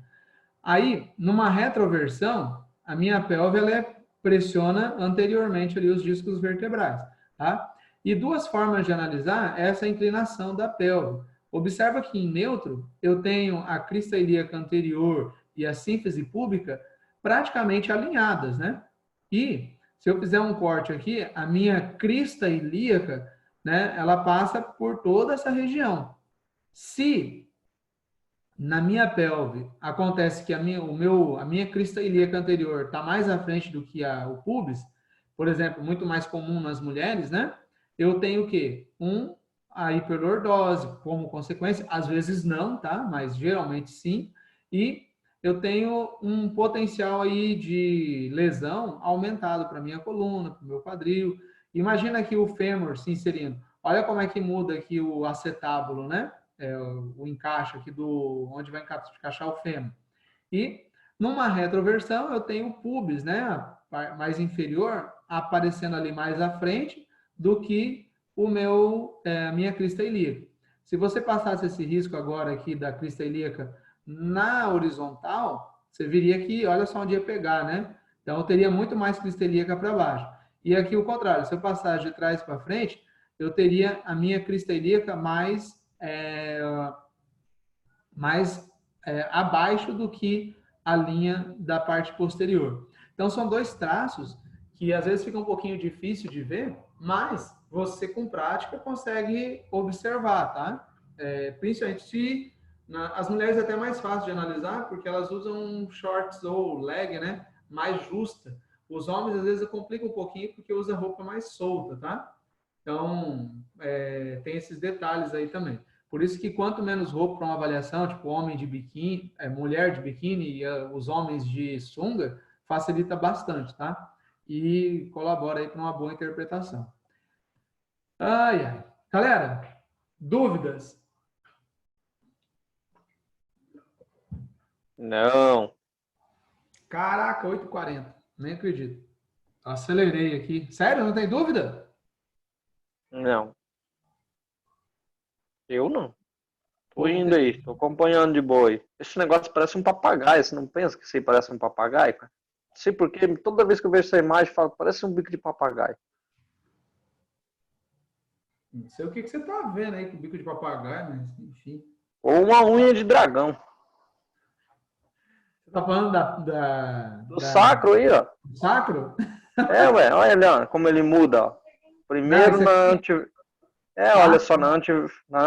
Aí, numa retroversão, a minha pelve ela pressiona anteriormente ali os discos vertebrais, tá? E duas formas de analisar essa inclinação da pelve. Observa que em neutro eu tenho a crista ilíaca anterior e a sínfise púbica praticamente alinhadas, né? E Se eu fizer um corte aqui, a minha crista ilíaca, né, ela passa por toda essa região. Se na minha pelve acontece que a minha crista ilíaca anterior está mais à frente do que o pubis, por exemplo, muito mais comum nas mulheres, né? Eu tenho o quê? A hiperlordose, como consequência, às vezes não, tá? Mas geralmente sim. E eu tenho um potencial aí de lesão aumentado para minha coluna, para o meu quadril. Imagina aqui o fêmur se inserindo. Olha como é que muda aqui o acetábulo, né? O encaixe aqui onde vai encaixar o fêmur. E numa retroversão eu tenho o pubis, né? A mais inferior aparecendo ali mais à frente do que a minha crista ilíaca. Se você passasse esse risco agora aqui da crista ilíaca na horizontal, você viria que, olha só onde ia pegar, né? Então, eu teria muito mais crista ilíaca para baixo. E aqui o contrário, se eu passar de trás para frente, eu teria a minha crista ilíaca mais abaixo do que a linha da parte posterior. Então, são dois traços que às vezes fica um pouquinho difícil de ver, mas você com prática consegue observar, tá? Principalmente se as mulheres é até mais fácil de analisar, porque elas usam shorts ou leg, né? Mais justa. Os homens às vezes complica um pouquinho porque usa roupa mais solta, tá? Então, tem esses detalhes aí também. Por isso que quanto menos roupa para uma avaliação, tipo homem de biquíni, mulher de biquíni e os homens de sunga, facilita bastante, tá? E colabora aí para uma boa interpretação. Ai, ai. Galera, dúvidas? Não. Caraca, 8h40. Nem acredito. Acelerei aqui. Sério? Não tem dúvida? Não. Eu não. Tô indo aí, tô acompanhando de boa aí. Esse negócio parece um papagaio, você não pensa que isso aí parece um papagaio, cara? Não sei porque, toda vez que eu vejo essa imagem, eu falo, parece um bico de papagaio. Não sei o que você tá vendo aí com o bico de papagaio, mas enfim. Ou uma unha de dragão. Você tá falando Do sacro aí, ó. Sacro? Ué, olha ali, ó, como ele muda, ó. Primeiro olha só, na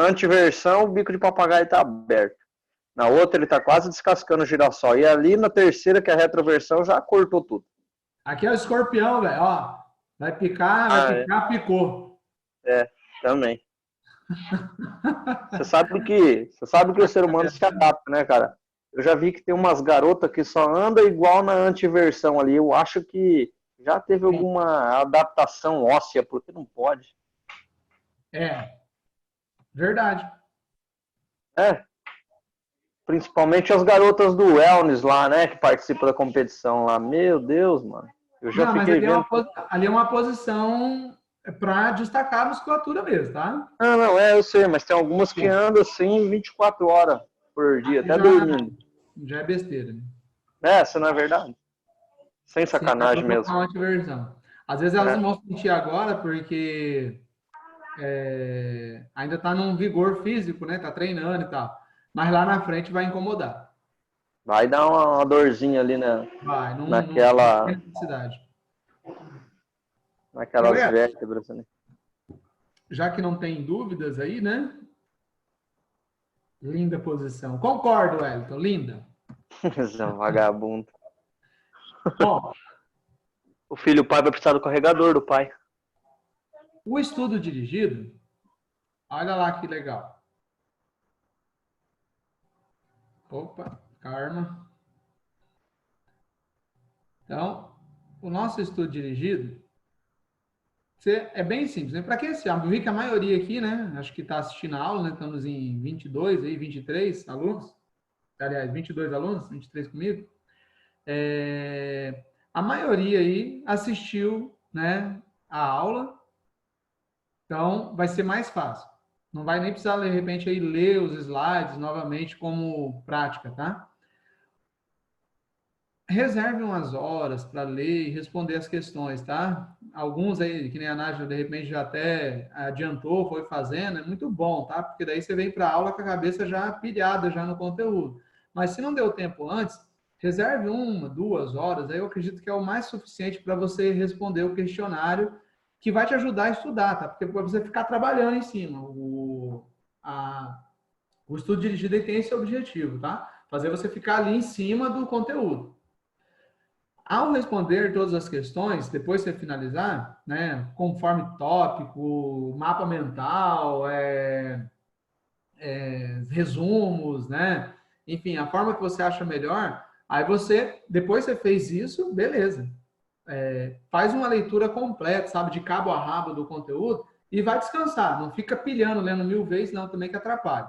antiversão o bico de papagaio tá aberto. Na outra ele tá quase descascando o girassol. E ali na terceira, que é a retroversão, já cortou tudo. Aqui é o escorpião, velho, ó. Vai picar, picou. Também. Você sabe que o ser humano se adapta, né, cara? Eu já vi que tem umas garotas que só andam igual na antiversão ali. Eu acho que já teve alguma adaptação óssea, porque não pode. Verdade. Principalmente as garotas do wellness lá, né, que participam da competição lá. Meu Deus, mano. Eu já fiquei vendo. Ali é uma posição para destacar a musculatura mesmo, tá? Não, eu sei, mas tem algumas que andam assim 24 horas por dia, até dormindo. Já é besteira. Né? Isso não é verdade? Sem sacanagem mesmo. Às vezes elas não vão sentir agora porque ainda tá num vigor físico, né? Tá treinando e tal. Mas lá na frente vai incomodar. Vai dar uma dorzinha ali naquela... Não tem necessidade. Naquelas vértebras, né? Já que não tem dúvidas aí, né? Linda posição. Concordo, Wellington. Linda. Esse é um vagabundo. Bom, o pai vai precisar do carregador do pai. O estudo dirigido, olha lá que legal. Opa, calma. Então, o nosso estudo dirigido é bem simples, né? Para quem assiste? Eu vi que a maioria aqui, né? Acho que está assistindo a aula, né? Estamos em 22, aí, 23 alunos. Aliás, 22 alunos, 23 comigo. A maioria aí assistiu, né, a aula. Então, vai ser mais fácil. Não vai nem precisar, de repente, aí, ler os slides novamente como prática, tá? Reserve umas horas para ler e responder as questões, tá? Alguns aí, que nem a Nádia, de repente, já até adiantou, foi fazendo, é muito bom, tá? Porque daí você vem para a aula com a cabeça já pilhada já no conteúdo. Mas se não deu tempo antes, reserve 1, 2 horas, aí eu acredito que é o mais suficiente para você responder o questionário, que vai te ajudar a estudar, tá? Porque para você ficar trabalhando em cima. O estudo dirigido ele tem esse objetivo, tá? Fazer você ficar ali em cima do conteúdo. Ao responder todas as questões, depois que você finalizar, né, conforme tópico, mapa mental, resumos, né, enfim, a forma que você acha melhor, aí você, depois que você fez isso, beleza. Faz uma leitura completa, sabe, de cabo a rabo do conteúdo e vai descansar. Não fica pilhando, lendo 1000 vezes, não, também que atrapalha.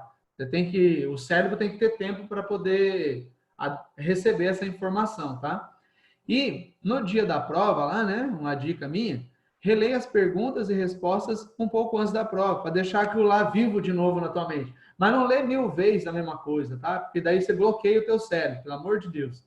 O cérebro tem que ter tempo para poder receber essa informação, tá? E no dia da prova lá, né, uma dica minha, releia as perguntas e respostas um pouco antes da prova, para deixar aquilo lá vivo de novo na tua mente. Mas não lê 1000 vezes a mesma coisa, tá? Porque daí você bloqueia o teu cérebro, pelo amor de Deus.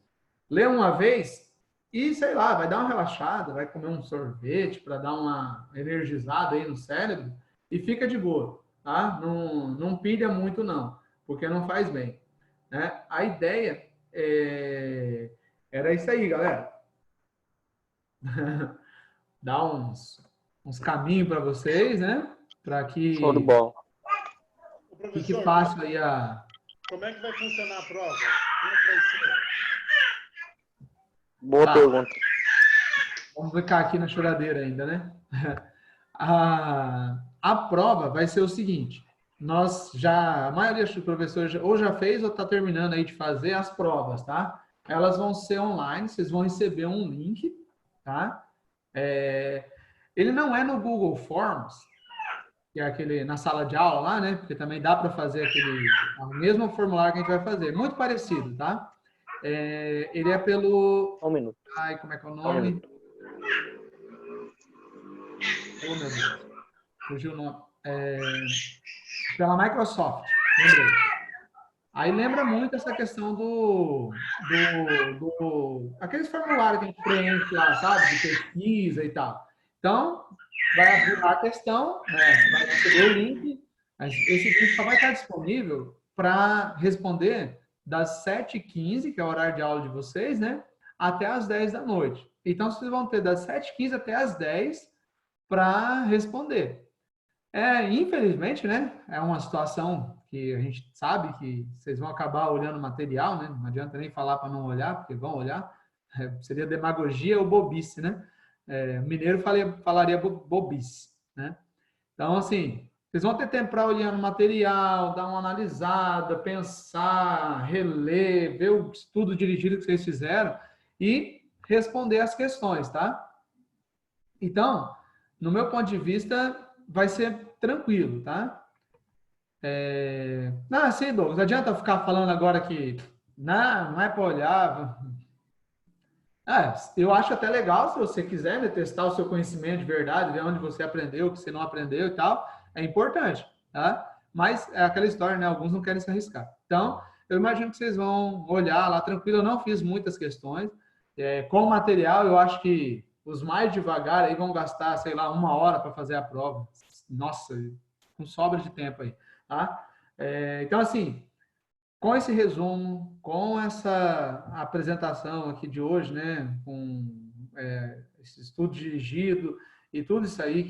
Lê uma vez e, sei lá, vai dar uma relaxada, vai comer um sorvete para dar uma energizada aí no cérebro e fica de boa, tá? Não pilha muito não, porque não faz bem, né? A ideia era isso aí, galera. Dar uns caminhos para vocês, né? Para que Show de bola. fique fácil aí a... Como é que vai funcionar a prova? Como é que vai ser? Boa pergunta. Vamos ficar aqui na choradeira ainda, né? A prova vai ser o seguinte, a maioria dos professores ou já fez ou está terminando aí de fazer as provas, tá? Elas vão ser online, vocês vão receber um link, tá? Ele não é no Google Forms, que é aquele na sala de aula lá, né? Porque também dá para fazer o mesmo formulário que a gente vai fazer, muito parecido, tá? Ele é pelo... Um minuto. Ai, como é que é o nome? Oh, meu Deus. Fugiu o nome. Pela Microsoft, lembrei. Aí lembra muito essa questão aqueles formulários que a gente preenche lá, sabe? De pesquisa e tal. Então, vai abrir lá a questão, né? Vai receber o link. Esse link só vai estar disponível para responder das 7h15, que é o horário de aula de vocês, né? Até as 10 da noite. Então, vocês vão ter das 7h15 até as 10 para responder. Infelizmente, né? É uma situação que a gente sabe que vocês vão acabar olhando material, né? Não adianta nem falar para não olhar, porque vão olhar. Seria demagogia ou bobice, né? Mineiro falaria bobice, né? Então, assim, vocês vão ter tempo para olhar no material, dar uma analisada, pensar, reler, ver o estudo dirigido que vocês fizeram e responder as questões, tá? Então, no meu ponto de vista, vai ser tranquilo, tá? Sim, Douglas, não adianta eu ficar falando agora que não é para olhar. Eu acho até legal, se você quiser, né, testar o seu conhecimento de verdade, ver onde você aprendeu, o que você não aprendeu e tal, é importante, tá? Mas é aquela história, né? Alguns não querem se arriscar. Então, eu imagino que vocês vão olhar lá tranquilo. Eu não fiz muitas questões. Com o material, eu acho que os mais devagar aí vão gastar, sei lá, 1 hora para fazer a prova. Nossa, com sobra de tempo aí, tá? Então, assim, com esse resumo, com essa apresentação aqui de hoje, né, com esse estudo dirigido e tudo isso aí,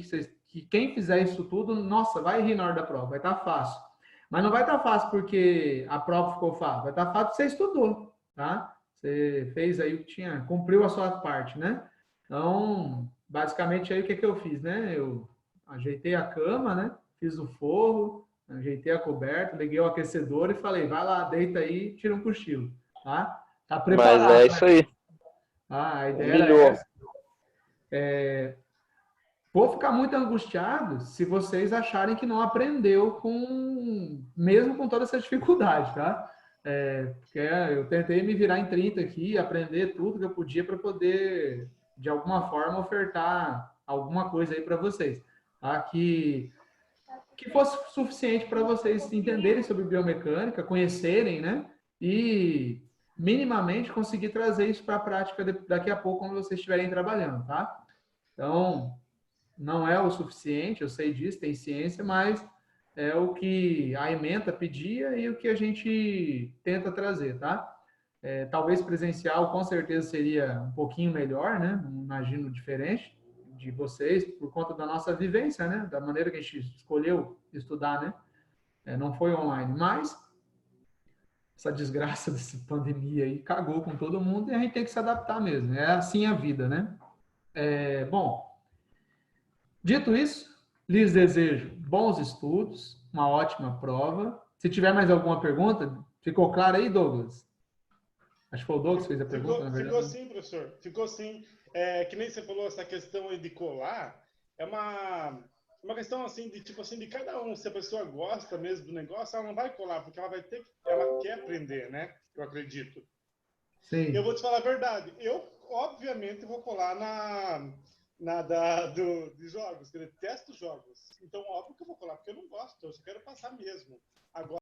que quem fizer isso tudo, nossa, vai rir na hora da prova, vai estar fácil. Mas não vai estar fácil porque a prova ficou fácil, vai estar fácil porque você estudou, tá? Você fez aí o que tinha, cumpriu a sua parte, né? Então, basicamente aí o que eu fiz, né? Eu ajeitei a cama, né? Fiz o forro, ajeitei a coberta, liguei o aquecedor e falei, vai lá, deita aí, tira um cochilo, tá? Tá preparado. Mas é isso aí. A ideia era essa. Vou ficar muito angustiado se vocês acharem que não aprendeu mesmo com toda essa dificuldade, tá? Porque eu tentei me virar em 30 aqui, aprender tudo que eu podia para poder, de alguma forma, ofertar alguma coisa aí para vocês, tá? Que fosse suficiente para vocês entenderem sobre biomecânica, conhecerem, né? E minimamente conseguir trazer isso para a prática daqui a pouco, quando vocês estiverem trabalhando, tá? Então, não é o suficiente, eu sei disso, tem ciência, mas é o que a ementa pedia e o que a gente tenta trazer, tá? Talvez presencial, com certeza, seria um pouquinho melhor, né? Não imagino diferente de vocês, por conta da nossa vivência, né? Da maneira que a gente escolheu estudar, né? Não foi online, mas essa desgraça dessa pandemia aí cagou com todo mundo e a gente tem que se adaptar mesmo. É assim a vida, né? Bom, dito isso, lhes desejo bons estudos, uma ótima prova. Se tiver mais alguma pergunta, ficou claro aí, Douglas? Acho que foi o Douglas que fez a pergunta, na verdade. Ficou sim, professor. Ficou sim. Que nem você falou, essa questão aí de colar, é uma questão assim de tipo assim de cada um. Se a pessoa gosta mesmo do negócio, ela não vai colar, porque ela quer aprender, né? Eu acredito. Sim. Eu vou te falar a verdade. Eu, obviamente, vou colar de jogos, eu detesto jogos. Então, óbvio que eu vou colar, porque eu não gosto, eu só quero passar mesmo. Agora,